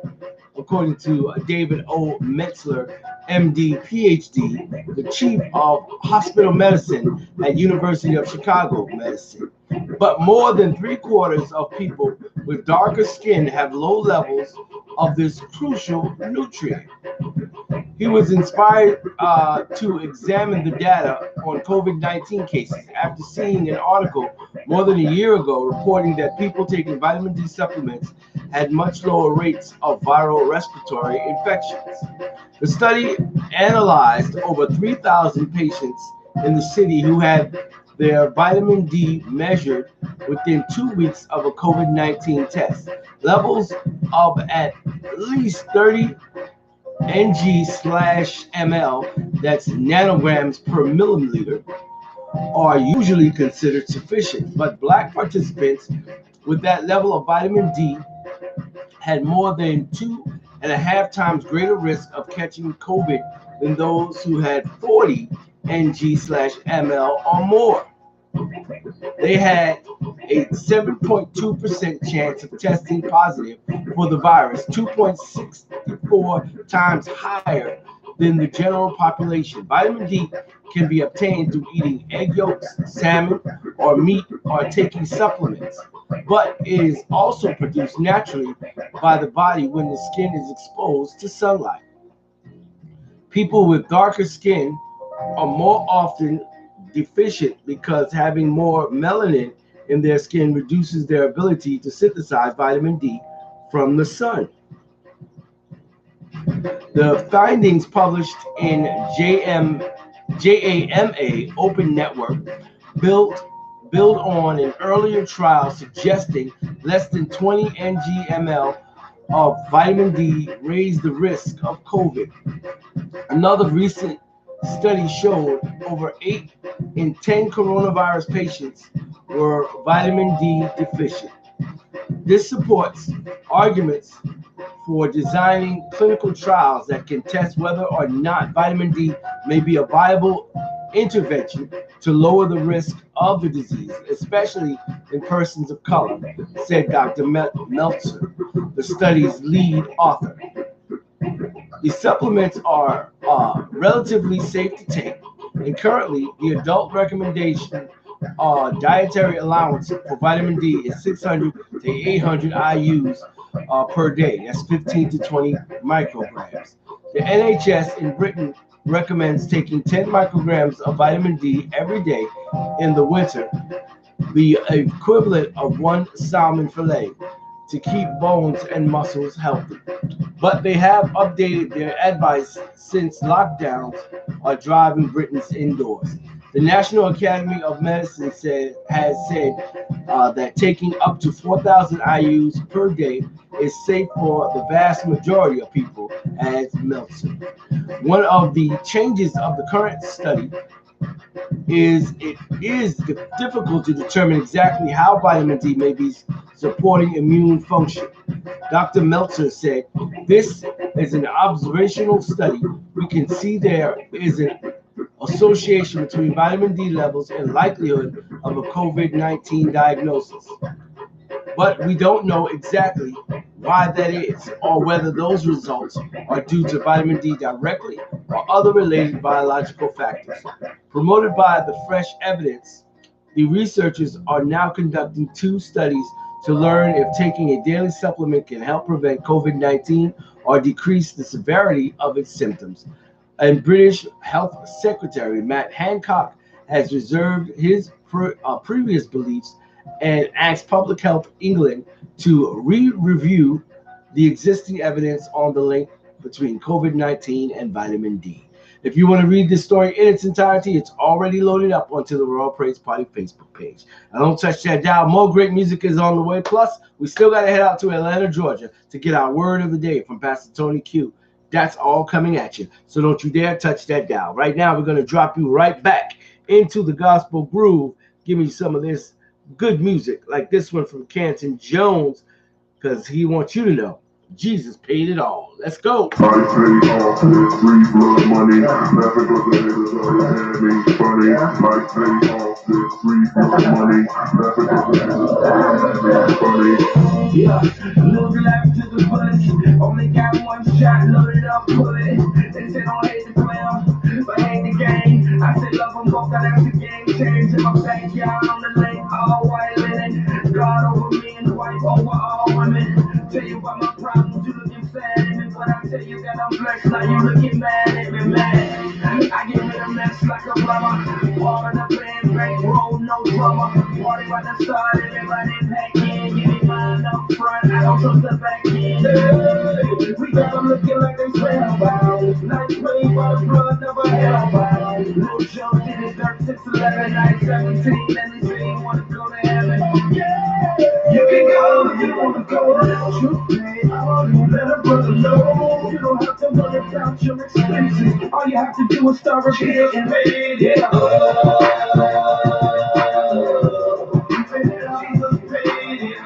[SPEAKER 2] according to David O. Metzler, MD, PhD, the chief of hospital medicine at University of Chicago Medicine. But more than 3/4 of people with darker skin have low levels of this crucial nutrient. He was inspired to examine the data on COVID-19 cases after seeing an article more than a year ago reporting that people taking vitamin D supplements had much lower rates of viral respiratory infections. The study analyzed over 3,000 patients in the city who had their vitamin D measured within 2 weeks of a COVID-19 test. Levels of at least 30 ng/ml, that's nanograms per milliliter, are usually considered sufficient, but black participants with that level of vitamin D had more than 2.5 times greater risk of catching COVID than those who had 40 ng/ml or more. They had a 7.2% chance of testing positive for the virus, 2.64 times higher than the general population. Vitamin D can be obtained through eating egg yolks, salmon, or meat, or taking supplements, but it is also produced naturally by the body when the skin is exposed to sunlight. People with darker skin are more often deficient because having more melanin in their skin reduces their ability to synthesize vitamin D from the sun. The findings published in JAMA Open Network build on an earlier trial suggesting less than 20 ng/ml of vitamin D raised the risk of COVID. Another recent study showed over 8 in 10 coronavirus patients were vitamin D deficient. This supports arguments for designing clinical trials that can test whether or not vitamin D may be a viable intervention to lower the risk of the disease, especially in persons of color, said Dr. Meltzer, the study's lead author. The supplements are relatively safe to take, and currently the adult recommendation dietary allowance for vitamin D is 600 to 800 IUs per day. That's 15 to 20 micrograms. The NHS in Britain recommends taking 10 micrograms of vitamin D every day in the winter, the equivalent of one salmon fillet, to keep bones and muscles healthy. But they have updated their advice since lockdowns are driving Britons indoors. The National Academy of Medicine has said that taking up to 4,000 IUs per day is safe for the vast majority of people, as Meltzer. One of the changes of the current study is it is difficult to determine exactly how vitamin D may be supporting immune function. Dr. Meltzer said, "This is an observational study. We can see there is an association between vitamin D levels and likelihood of a COVID-19 diagnosis. But we don't know exactly why that is, or whether those results are due to vitamin D directly or other related biological factors." Promoted by the Fresh Evidence, the researchers are now conducting 2 studies to learn if taking a daily supplement can help prevent COVID-19 or decrease the severity of its symptoms. And British Health Secretary Matt Hancock has reserved his previous beliefs and asked Public Health England to re-review the existing evidence on the link between COVID-19 and vitamin D. If you want to read this story in its entirety, it's already loaded up onto the Royal Praise Party Facebook page. Now don't touch that dial. More great music is on the way. Plus, we still got to head out to Atlanta, Georgia to get our word of the day from Pastor Tony Q. That's all coming at you. So don't you dare touch that dial. Right now, we're going to drop you right back into the gospel groove. Give me some of this good music like this one from Canton Jones, because he wants you to know Jesus paid it all. Let's go.
[SPEAKER 13] I pay off this free blood money. Laughing cause the niggas always had me funny. I pay off this free blood money. Laughing cause the niggas always had me funny.
[SPEAKER 12] Yeah, look life to the bullets. Only got one shot, loaded up, bullet. They say don't hate the player, but hate the game. I say love them both, that's the game change. In my backyard on the lake, all white linen. God over me and wife over all women. Tell you about my problems, you looking sad at me, but I tell you that I'm blessed, now you looking mad at me, man. I get rid of mess like a plumber. All in the band, bank roll, no drummer. Party by the start, everybody pack in. Give me mine up front, I don't trust the back end. Hey, we got them looking like they spellbound. Nice paid by the blood, never hellbound. Little Joe did it dirt since 11, night 17, and they say he wanna go to heaven. Yeah, you can go if you wanna go. You pay all you let a brother know. You don't have to worry about your expenses. All you have to do is start repeating. Yeah. Jesus paid it.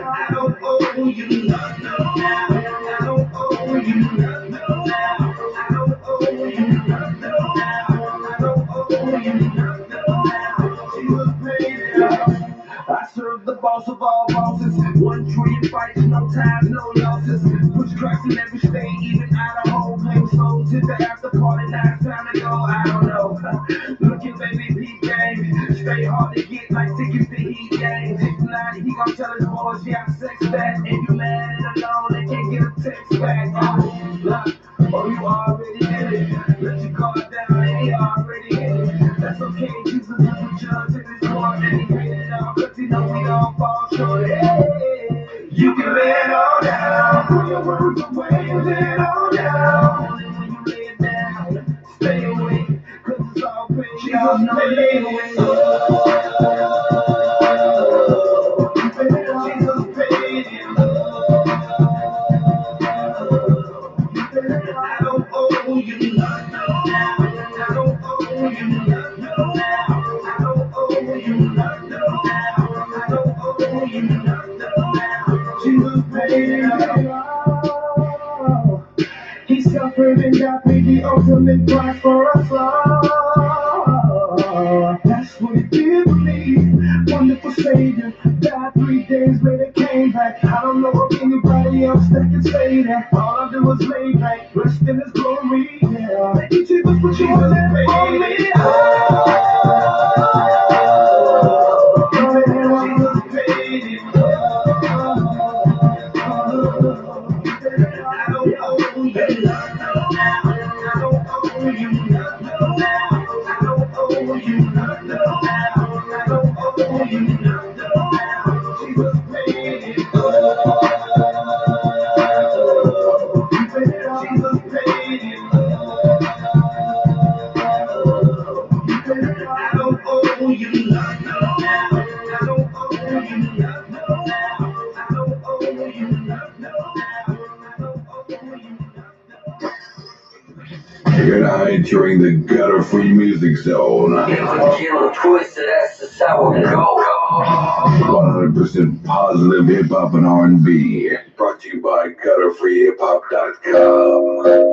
[SPEAKER 12] I don't owe you nothing now. I don't owe you nothing now. I don't owe you nothing now. I don't owe you nothing now. Jesus paid it. I serve the boss of all bosses. 1 trillion fights, no ties, no losses. Push cracks in every state, even Idaho. Claim souls hit the after party, now it's time to go. I don't know. Look at baby P gang. Stay hard to get like tickets to Heat gang. If not, he gon' tell his boys, yeah, I sex that. And you mad and alone, they can't get a text back. Oh, you already did it. Let your guard down and he already hit it. That's okay, Jesus is the judge in this court. And he paid it all, cause he know we all fall short. Hey, you can lay it all down. Put your words away and lay it all down. Only when you lay it down, stay away, cause it's all paid. Jesus paid it. Jesus paid it. I don't owe you nothing now. I don't owe you nothing now. I don't owe you nothing now. I don't owe you nothing now. Jesus paid it all. He suffered and died, paid the ultimate price for us all. That's what he did for me. Wonderful Savior, died 3 days later, came back. I don't know of anybody else that can say that. All I do is lay back, rest in his glory. Yeah, thank you, Jesus, for Jesus for me. Jesus paid it. I don't owe you nothing now. I don't owe you nothing now. I don't owe you nothing now. I don't owe you nothing now. Jesus paid it. Jesus paid it. I don't owe you nothing now. I don't owe you nothing now. I don't owe you nothing now. I don't owe you nothing.
[SPEAKER 13] You're now entering the gutter-free music zone. 100% positive hip-hop and R&B. Brought to you by gutterfreehiphop.com.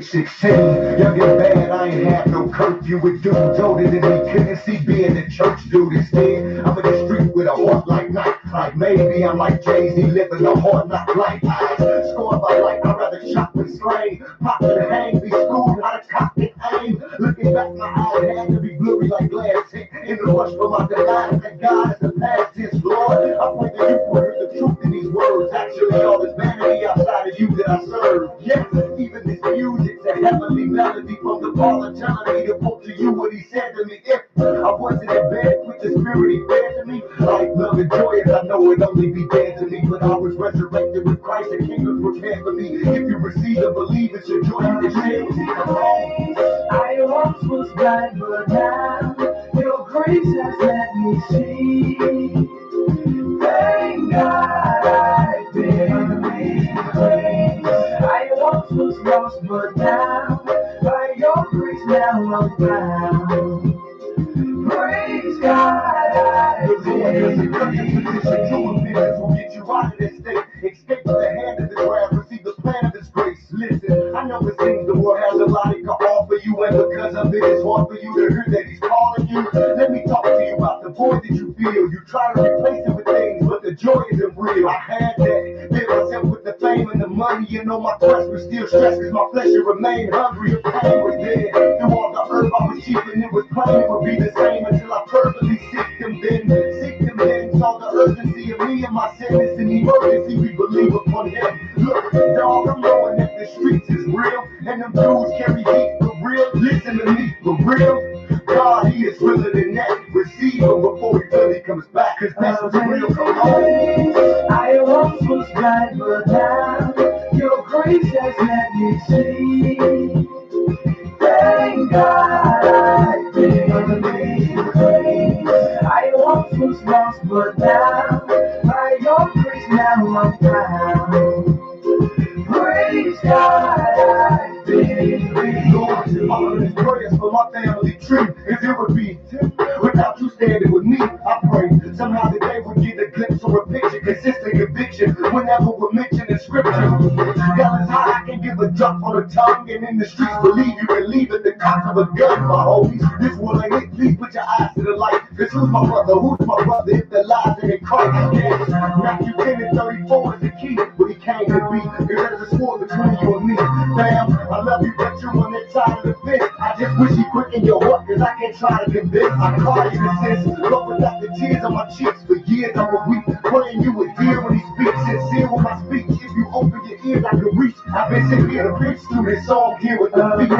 [SPEAKER 8] 16, young and bad, I ain't had no curfew with dudes older than me. Couldn't see being the church dude instead. I'm in the street with a heart like night. Like maybe I'm like Jay-Z living a hard knock life. Eyes scored by light, I'd rather chop and slain. Pop and hang, be schooled how to cock and aim. Looking back, my eyes had to be blurry like glass tint. In the rush for my demise, that God is the past tense, Lord. I pray that you will hear the truth in these words. Actually, all this vanity outside of you that I serve. Yes, even this music's a heavenly melody from the parlor telling me to quote to you what he said to me. If I wasn't in bed with the spirit he fed to me, life, love, and joy, as I know it only be dead to me. But I was resurrected with Christ, the kingdom prepared for me. If you receive and believe, it's your joy you can share with me.
[SPEAKER 12] I once was blind, but now your grace has let me see. Thank God I've been made free. I once was lost, but now by your grace now I'm found. Praise God,
[SPEAKER 8] the Lord is a good position. Doing business will get you out of this state. Escape to the hand of the draft, receive the plan of his grace. Listen, I know it seems the world has a lot it can offer you, and because of it, it's hard for you to hear that he's calling you. Let me talk to you about the void that you feel. You try to replace it with things, but the joy isn't real. I had that, filled myself with the fame and the money. You know my quest was still stressed, cause my flesh had remained hungry. The pain was dead. Through all the earth I was cheap, and it was plain it would be the same until I perfectly seeked him then, saw the urgency of me and my sentence in emergency, we believe upon him. Look, dog, I'm knowing that the streets is real, and them dudes carry heat for real. Listen to me, for real. God, he is realer than that. Receive him before he really comes back, cause that's what's real. Come on.
[SPEAKER 12] I once was blind, but now your grace has let me see. Thank God I've been made free. I once was lost, but now by your grace now I'm found. Praise God I've been free.
[SPEAKER 8] Lord, all of these prayers for my family tree, if it would be without you standing with me, I pray somehow that they would get a glimpse or a picture, consistent conviction whenever we're mentioned in scripture. That is how I can give a drop on the tongue, and in the streets believe you can leave in the cock of a gun, my homies. This one ain't it, please put your eyes to the light, cause who's my brother, if the lies are in Christ? Yes, Matthew 10 and 34 is the key, what he came to be, cause there's a sword between you and me. Fam, I love you, but you on that side of the fence. I just wish you quicken your heart, cause I can't try to convince. I cry in a sense, but without the tears on my cheeks. For years I was weak, praying you would hear when he speaks. Sincere with my speech, if you open your ears I can reach. I've been sitting here to preach through this song here with the beat.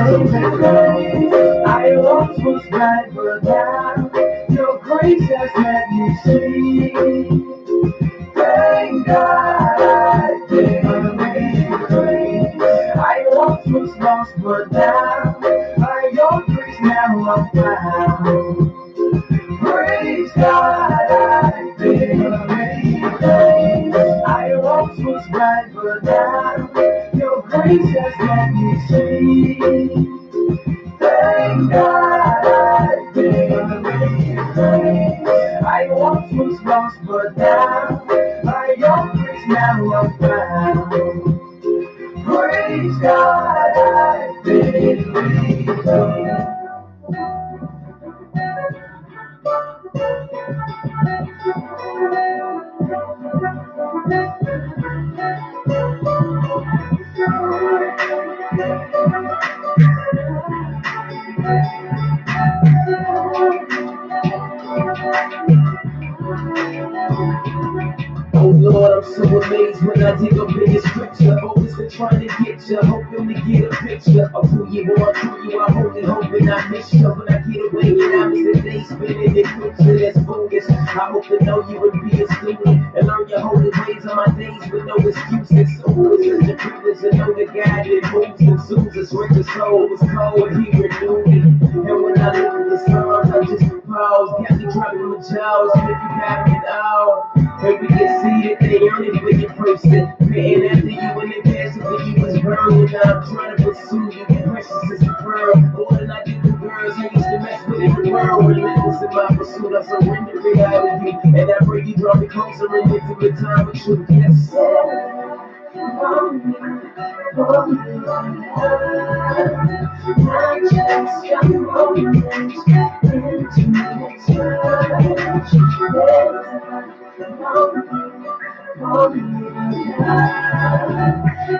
[SPEAKER 12] I once was blind, but now your grace has let me see. Thank God I've been made free. I once was lost, but now by your grace now I'm found. Praise God I've been made free. I once was blind, but now your grace has let me see. Thank God I've been made free. I once was lost, but now by your grace now I'm found. Praise God I've been made free.
[SPEAKER 9] Oh Lord, I'm so amazed when I dig up in the scripture. Always been trying to get you, hoping to get a picture of who you are, through you. I'm holding, hoping I miss you. When I get away, and I miss the day spending in quicksand, that's bogus. I hope to know you would be a student and learn your holy ways on my days with no excuses. So it's such a privilege to know the God that moves and zooms. His richer soul was cold, he renewed it. And when I look at the stars, I just pause. Got me dropping my jaws, make you got it all. And we can see that they earn it for your person. Paying after you and the passion for you is burned. Now I'm trying to pursue you, precious as a pearl. More than I do with girls, I used to mess with in the world. Relentless in my pursuit, I surrender reality. And I pray you draw me closer in intimate time with you. Yes.
[SPEAKER 6] Not just a moment, intimate touch. For me,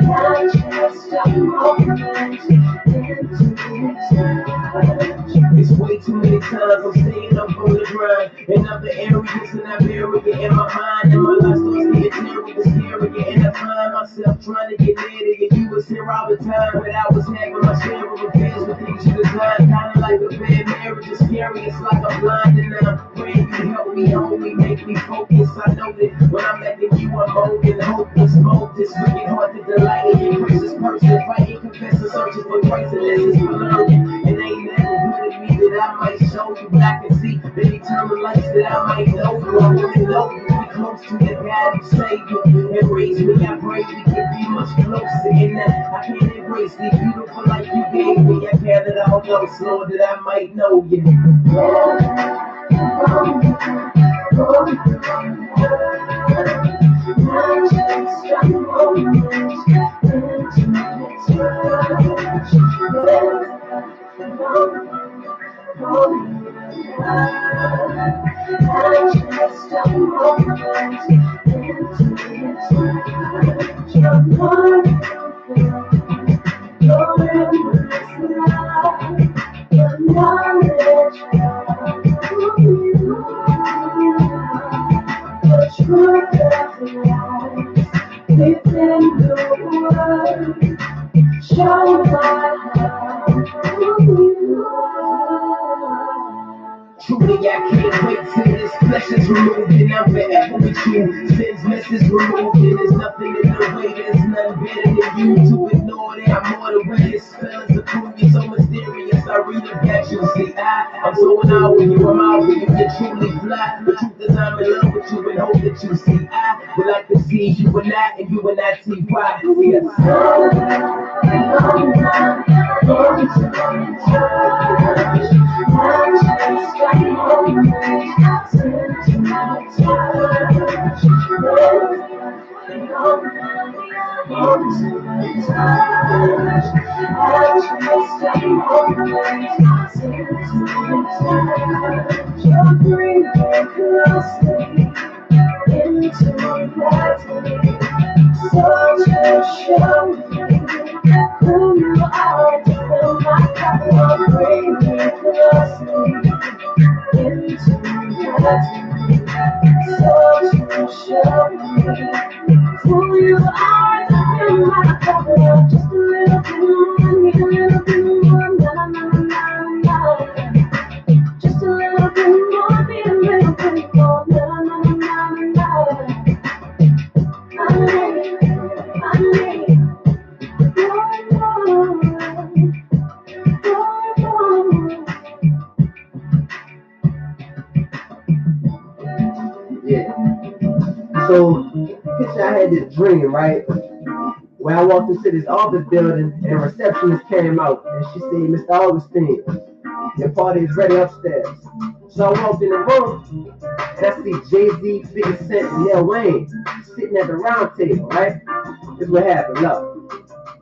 [SPEAKER 6] not just a moment, intimate touch.
[SPEAKER 9] It's way too many times I'm staying up on the grind. In other areas and I bury it in my mind. And my life starts getting terrible, scary. And I find myself trying to get near to you. You was here all the time, but I was having my share of affairs with things you designed. Kinda like a bad marriage, it's scary. It's like I'm blind and I'm praying you help me, hold me, make me focus. I know that when I'm letting you, I'm old and hopeless. Smoke this wicked heart to delight in your precious person. Fighting, confessing, searching for grace and lessons for learning. And ain't never good at me that I might show you, but I can see the eternal lights that I might know you. I really know you. Be close to the God who saved me and raised me. I pray we could be much closer. And I can't embrace the beautiful life you gave me. I care that I don't know, Lord, that I might know you.
[SPEAKER 6] Not just a moment, intimate touch. Not just a moment, intimate touch. You're wonderful, your endless love, your knowledge of who you are. The truth that lies within the word. Show my heart who you are.
[SPEAKER 9] Truly, I can't wait till this flesh is removed and I'm forever with you. Sin's mess is removed and there's nothing in the way. There's nothing better than you to ignore that. I'm more than where this feelings are cool. You're so mysterious. I read about you. See, I'm so in awe with you. I'm out with you. You're truly fly. The truth is I'm in love with you and hope that you see. I would like to see you and I see why. Yes.
[SPEAKER 6] You're breathing closely into my body. So just show me who you are to fill my cup. You're breathing closely into my body. So just show me who you are to fill my cup. Just a little bit more, need a little bit more, na na na na na. Just a little bit more, need a little bit more, na na na na na. I need your love.
[SPEAKER 9] Yeah. So, picture I had this dream, right? Where I walked into this office building and a receptionist came out and she said, Mr. Augustine, your party is ready upstairs. So I walked in the room and I see Jay-Z, 50 Cent, and Lil Wayne sitting at the round table, right? This is what happened.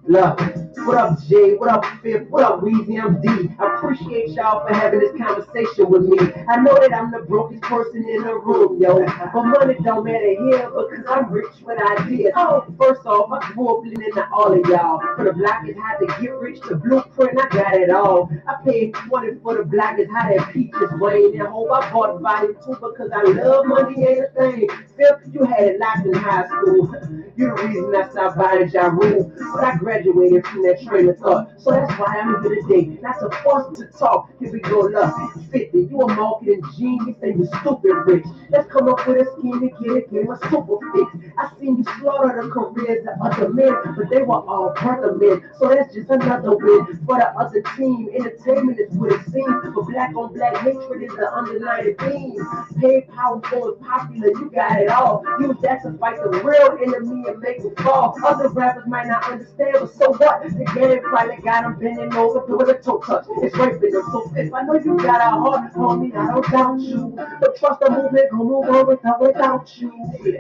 [SPEAKER 9] Look. What up, Jay? What up, Fifth? What up, Weezy? I'm D. I appreciate y'all for having this conversation with me. I know that I'm the brokest person in the room, yo. But money don't matter here because I'm rich with ideas. Oh, first off, I grew up listening to all of y'all. For the block is how to get rich, the blueprint, I got it all. I paid 20 for the block is how that peaches Wayne. And hope I bought volume 2 because I love money ain't a thing. Fifth, you had it locked in high school. You the reason I stopped buying Ja Rule. But I graduated from that train of thought. So that's why I'm here today. Not to force to talk. Here we go, look. 50, you a marketing genius and you stupid rich. Let's come up with a scheme to get a game of super fix. I seen you slaughter the careers of other men, but they were all brother men. So that's just another win for the other team. Entertainment is what it seems. But black on black hatred is the underlying theme. Paid, powerful, and popular, you got it all. Use that to fight the real enemy and make it fall. Other rappers might not understand, but so what? They
[SPEAKER 7] game probably got them bending over doing a toe touch. It's raping them so fast. I know you got a heart, homie, I don't doubt you. But trust the movement, gon' move on without you.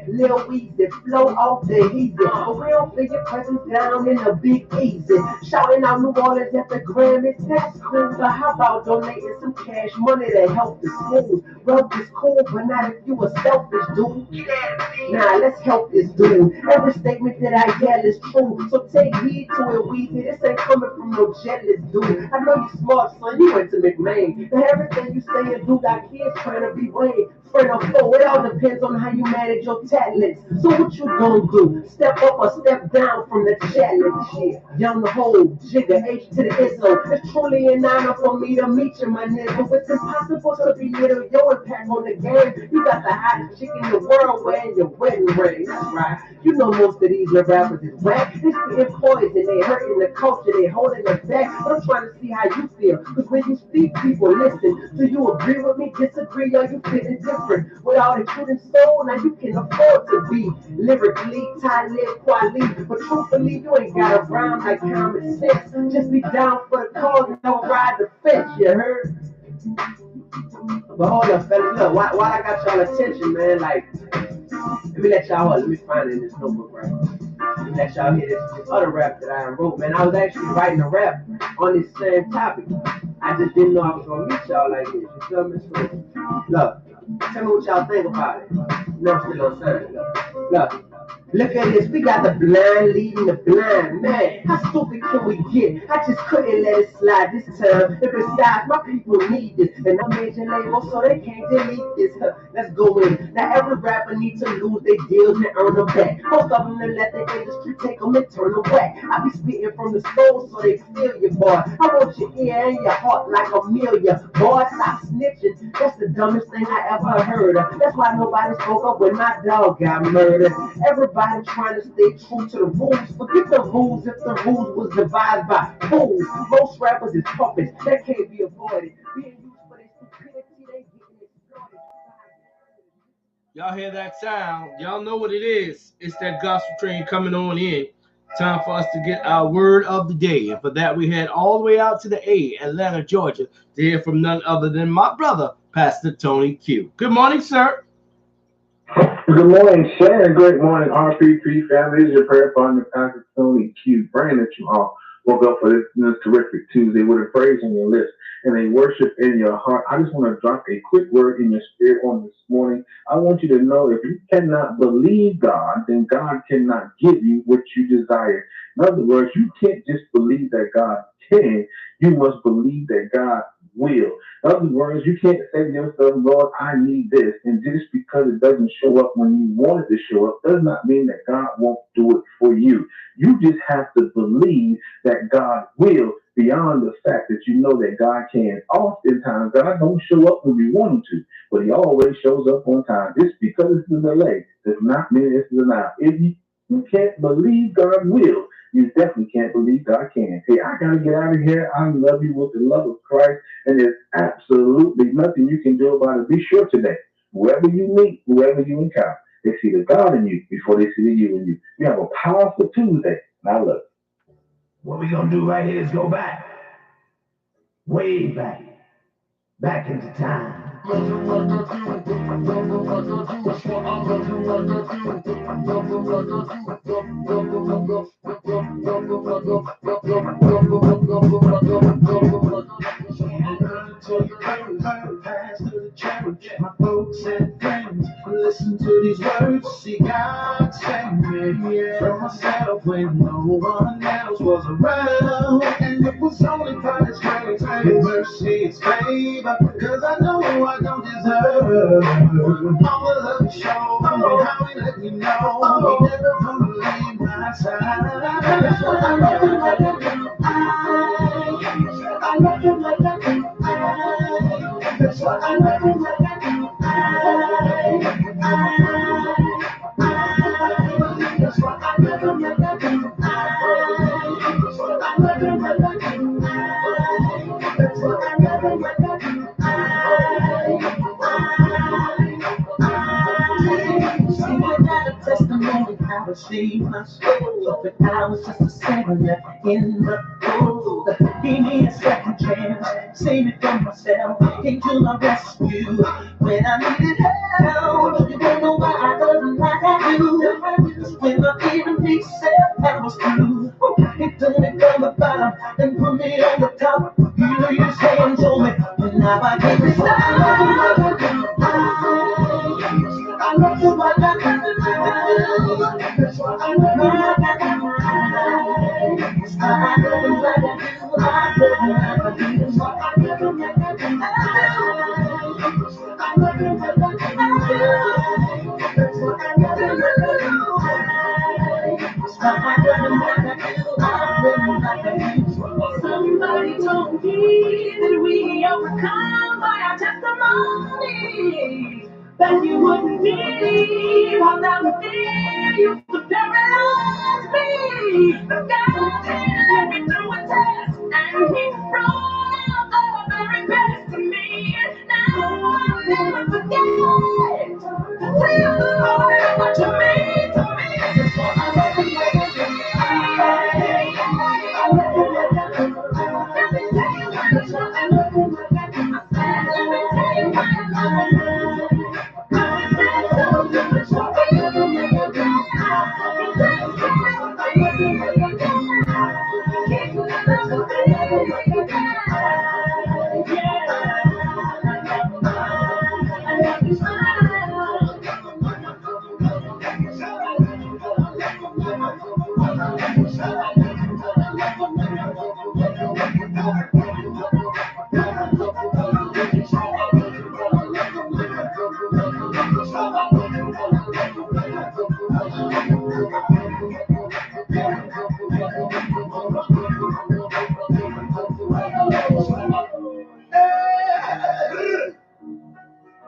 [SPEAKER 7] Lil Weezy, flow off the easy. But we don't figure presence down in the big easy. Shouting out New Orleans at the Grammys, that's cool. But how about donating some cash money to help the schools? Wealth is cool, but not if you a selfish dude. Nah, let's help this dude. Every statement that I yell is true. So take heed to it, Weezy. This ain't coming from no jealous dude. I know you smart, son. You went to McMain. And everything you say and do got kids trying to be brave. Friend or foe, it all depends on how you manage your talents. So what you gonna do? Step up or step down from the challenge? Shit. Young the whole, jigger, H to the ISO. It's truly an honor for me to meet you, my nigga. It's impossible to be little. Your impact on the game. You got the hottest chick in the world wearing your wedding ring. That's right. You know most of these little rappers is whack. They spitting poison, they hurting the culture, they holding us back. But I'm trying to see how you feel. Cause when you speak, people listen. Do you agree with me, disagree, or you feeling different? With all the truth and soul, now you can afford to be lyrically, Talib Kweli. But truthfully, you ain't got a rhyme like common sense. Just be down for the cause and don't ride the fence, you heard? But hold up, fellas, look, while I got y'all attention, man, like, let me find it in this notebook right here. Let me let y'all hear this other rap that I wrote, man. I was actually writing a rap on this same topic. I just didn't know I was gonna meet y'all like this, you feel me? So, look, tell me what y'all think about it. No, I'm still on Sunday. Look. Look at this, we got the blind leading the blind. Man, how stupid can we get? I just couldn't let it slide this time. And besides, my people need this. And I'm major label, so they can't delete this. Let's go in. Now every rapper needs to lose their deals and earn them back. Most of them let the industry take them and turn them back. I be spitting from the soul so they feel you, boy. I want your ear and your heart like a million. Boy, stop snitching. That's the dumbest thing I ever heard. That's why nobody spoke up when my dog got murdered. Everybody trying to stay true to the rules. Forget the rules if the rules was devised by fools. Most rappers is puppets that can't be avoided. Being used for their stupidity, they getting exploited.
[SPEAKER 2] Y'all hear that sound? Y'all know what it is. It's that gospel train coming on in. Time for us to get our word of the day. And for that, we head all the way out to the A, Atlanta, Georgia, to hear from none other than my brother, Pastor Tony Q. Good morning, sir.
[SPEAKER 15] Good morning, Sharon. Good morning, RPP family. This is your prayer partner, Pastor Tony Q. Praying that you all woke up for this terrific Tuesday with a praise on your lips and a worship in your heart. I just want to drop a quick word in your spirit on this morning. I want you to know if you cannot believe God, then God cannot give you what you desire. In other words, you can't just believe that God can. You must believe that God will. In other words, you can't say to yourself, Lord, I need this. And just because it doesn't show up when you want it to show up does not mean that God won't do it for you. You just have to believe that God will beyond the fact that you know that God can. Oftentimes, God don't show up when we want him to, but he always shows up on time. Just because it's a delay does not mean it's denied. If you can't believe God will, you definitely can't believe God can. Hey, I got to get out of here. I love you with the love of Christ, and there's absolutely nothing you can do about it. Be sure today, whoever you meet, whoever you encounter, they see the God in you before they see the you in you. You have a powerful Tuesday, and I love you.
[SPEAKER 9] What we're going to do right here is go back, way back into time.
[SPEAKER 12] Pass to the church, my folks and friends. Listen to these words, see God save me from myself when no one else was around. And it was only by His grace, His mercy, His favor, cause I know I don't deserve all the love He showed me, how He let me know He never gonna leave my side. That's what I love Him like I do. I love Him like I do. That's what I love Him like I do. That's what I love Him like I do. That's what I love Him like I do. That's what I love Him like I do. See, I got a testimony.
[SPEAKER 7] me how to see my soul. But I was just a sinner in the cold. He needed a second chance, save me from myself. Came to my rescue when I needed help. You don't know why I doesn't like I do. When my enemy said I was through, he took me from the bottom and put me on the top. You know you say and told me, and now I can't stop. I love you, I got to do. That's why I love you, I got to do. I love you, I got to do. I love you, I got to do. That's why I love you, I got to do. I love you, I got to do. That's why I love you, I got to do. Somebody told me that we overcome by our testimony. That you wouldn't believe how that fear used to paralyze me. But God did let me through a test, and He brought out the very best of me. Now I'll never forget to tell the Lord what you mean to me. That's why I love you.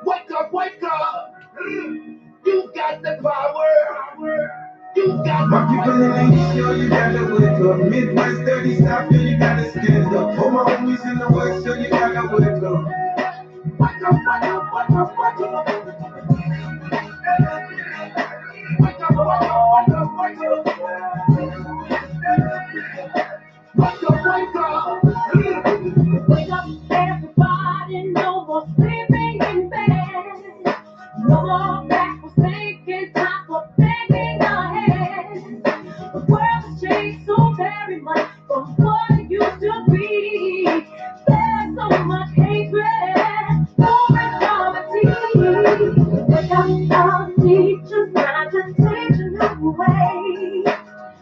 [SPEAKER 13] Wake up, wake up. You got the power. You got
[SPEAKER 12] My people in the east, yo, you gotta wake up. Midwest, 30 South, yo, you gotta stand up. All my homies in the west, yo, you gotta wake up.
[SPEAKER 13] wake up, wake up, wake up, wake up. Wake up, wake up, wake up, wake up. Wake up, wake up.
[SPEAKER 14] Wake up, everybody, no more sleeping in bed. No more backward thinking, time for thinking ahead. The world has changed so very much from what it used to be. There's so much hatred, war and poverty. Wake up, our teachers, not to teach a new way.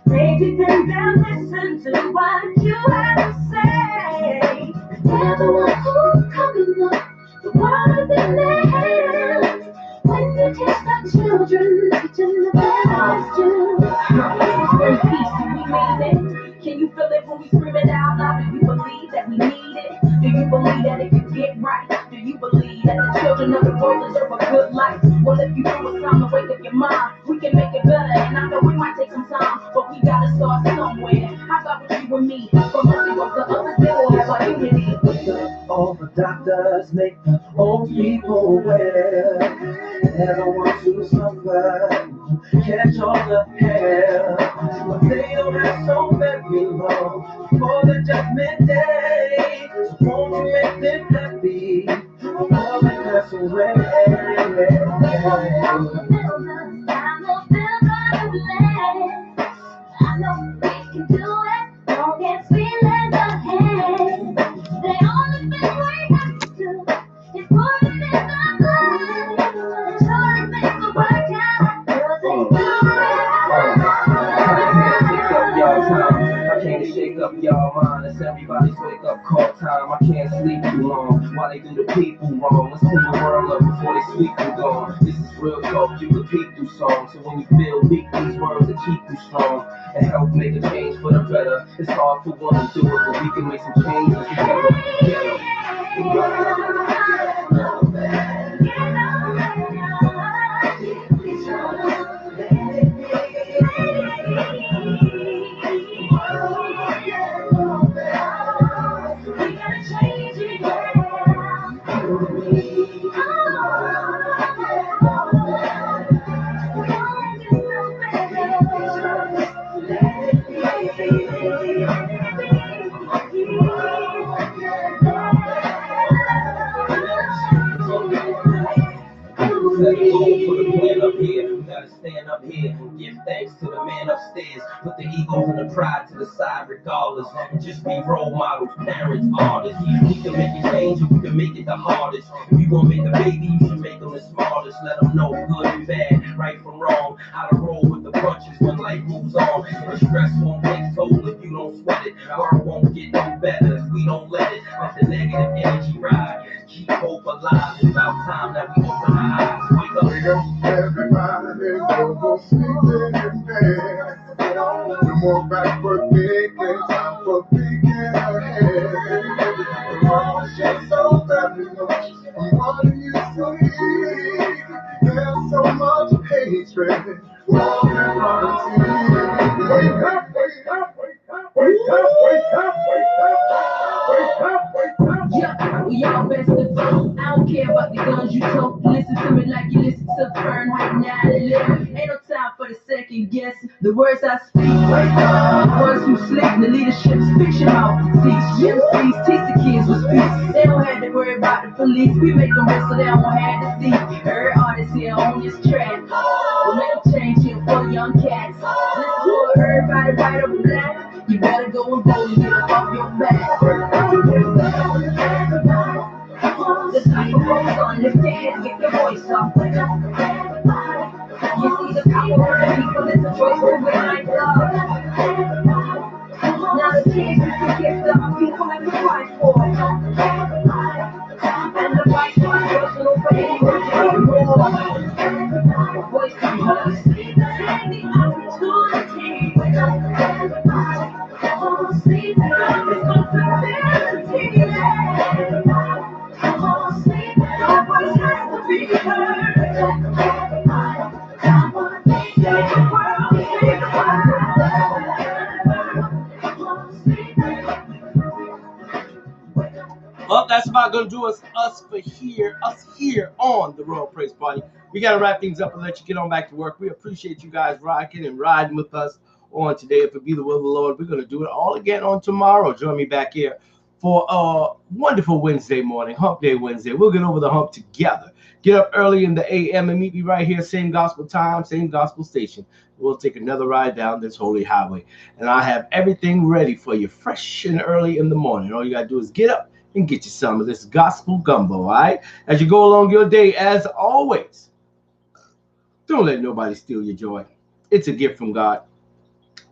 [SPEAKER 14] Maybe then listen to what you have to say. They're the ones who's coming up. The world is in their hands. When you teach the children, teach them the best too. In peace, do we mean it? Can you feel it when we scream it out loud? Do you believe that we need it? Do you believe that if you get right? Do you believe that the children of the world deserve a good life? Well, if you do it's time to wake up your mind, we can make it better. And I know it might take some time, but we gotta start somewhere. How about with you and me? From us and the others, they will have our unity.
[SPEAKER 12] All the doctors make the old people well. They don't want to suffer, catch all the hell. But they don't have so very long for the judgment day. So won't you make them happy before they pass away?
[SPEAKER 14] I know we can do it, long as we lend a hand. The only thing we have to do is put it in the blood. And sure things will work out, 'cause they
[SPEAKER 5] Shake up y'all time. I came to shake up y'all mind. It's everybody's wake up call time. I can't sleep too long while they do the people wrong. Let's clean the world up before they sleep you gone. This is real talk, you repeat through songs. So when you feel weak, these words will keep you strong and help make a change for the better. It's hard for one to do it, but we can make some changes together. Set a goal for the plan up here. We gotta stand up here and give thanks to the man upstairs. Put the ego and the pride to the side regardless. Just be role models, parents, artists. We can make it change or we can make it the hardest. If you gonna make a baby, you should make them the smartest. Let them know good and bad, right from wrong. How to roll with the punches when life moves on. And the stress won't take toll if you don't sweat it. World won't get no better if we don't let it. Let the negative energy ride. Keep hope alive. It's about time that we open our eyes. Wake up.
[SPEAKER 8] Everybody go sleeping in bed. No more backward thinking, time for thinking ahead. The world's just so very much. And what do you see? There's so much hatred, war and poverty. Wake up, wake up, wake up, wake up, wake up, wake up, wake up, wake up.
[SPEAKER 6] Yeah, y'all best to go. I don't care about the guns you tote. Listen to me like you listen to Fahrenheit 9/11. Ain't no time for the second guess. The words I speak, the words who sleep, the leadership's fiction out. Teach MCs, teach the kids with speech. They don't have to worry about the police. We make them rest so they don't have to see. Every artist here on this track. We'll make a change here for young cats. This is for everybody white or black. You better go and vote and get up off your back. The microphone's on the stand, get your voice up. You see the power of the people, it's a choice we're behind love. Now the kids is the gift of people have to fight for. And the fight for personal for anyone to get more. Voice comes up. Take the opportunity. Sleep and responsibility. Your voice has to be heard. Save the world, save the world.
[SPEAKER 2] Well, that's about going to do us here on the Royal Praise Party. We got to wrap things up and let you get on back to work. We appreciate you guys rocking and riding with us on today. If it be the will of the Lord, we're going to do it all again on tomorrow. Join me back here for a wonderful Wednesday morning, Hump Day Wednesday. We'll get over the hump together. Get up early in the a.m. and meet me right here, same gospel time, same gospel station. We'll take another ride down this holy highway. And I have everything ready for you fresh and early in the morning. All you got to do is get up and get you some of this gospel gumbo, all right? As you go along your day, as always, don't let nobody steal your joy. It's a gift from God.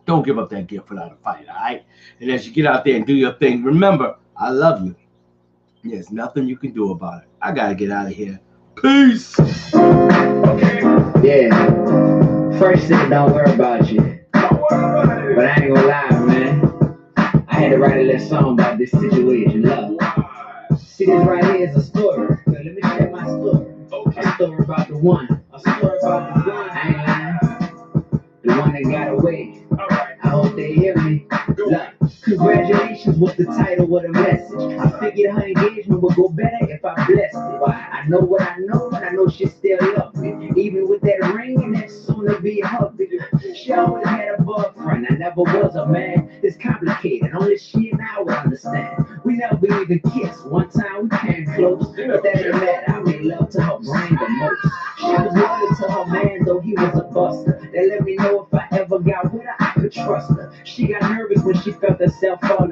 [SPEAKER 2] Don't give up that gift without a fight, all right? And as you get out there and do your thing, remember, I love you. There's nothing you can do about it. I got to get out of here. Peace.
[SPEAKER 16] Yeah. First thing, don't worry about you. But I ain't gonna lie, man. I had to write a little song about this situation. Love. See, this right here is a story. Let me share my story. A story about the one. A story about the one. I ain't lying. The one that got away. I hope they hear me. Look, congratulations was the title of the message. I figured her engagement would go better if I blessed it. Why? I know what I know, and I know she still loves me. Even with that ring and that soon to be hubby. She always had a boyfriend, I never was a man. It's complicated, only she and I would understand. We never even kissed, one time we came close. But that ain't matter, I made love to her brain the most. She was loyal to her man, though he was a buster. They let me know if I ever got with her, I could trust her. She got nervous when she felt herself falling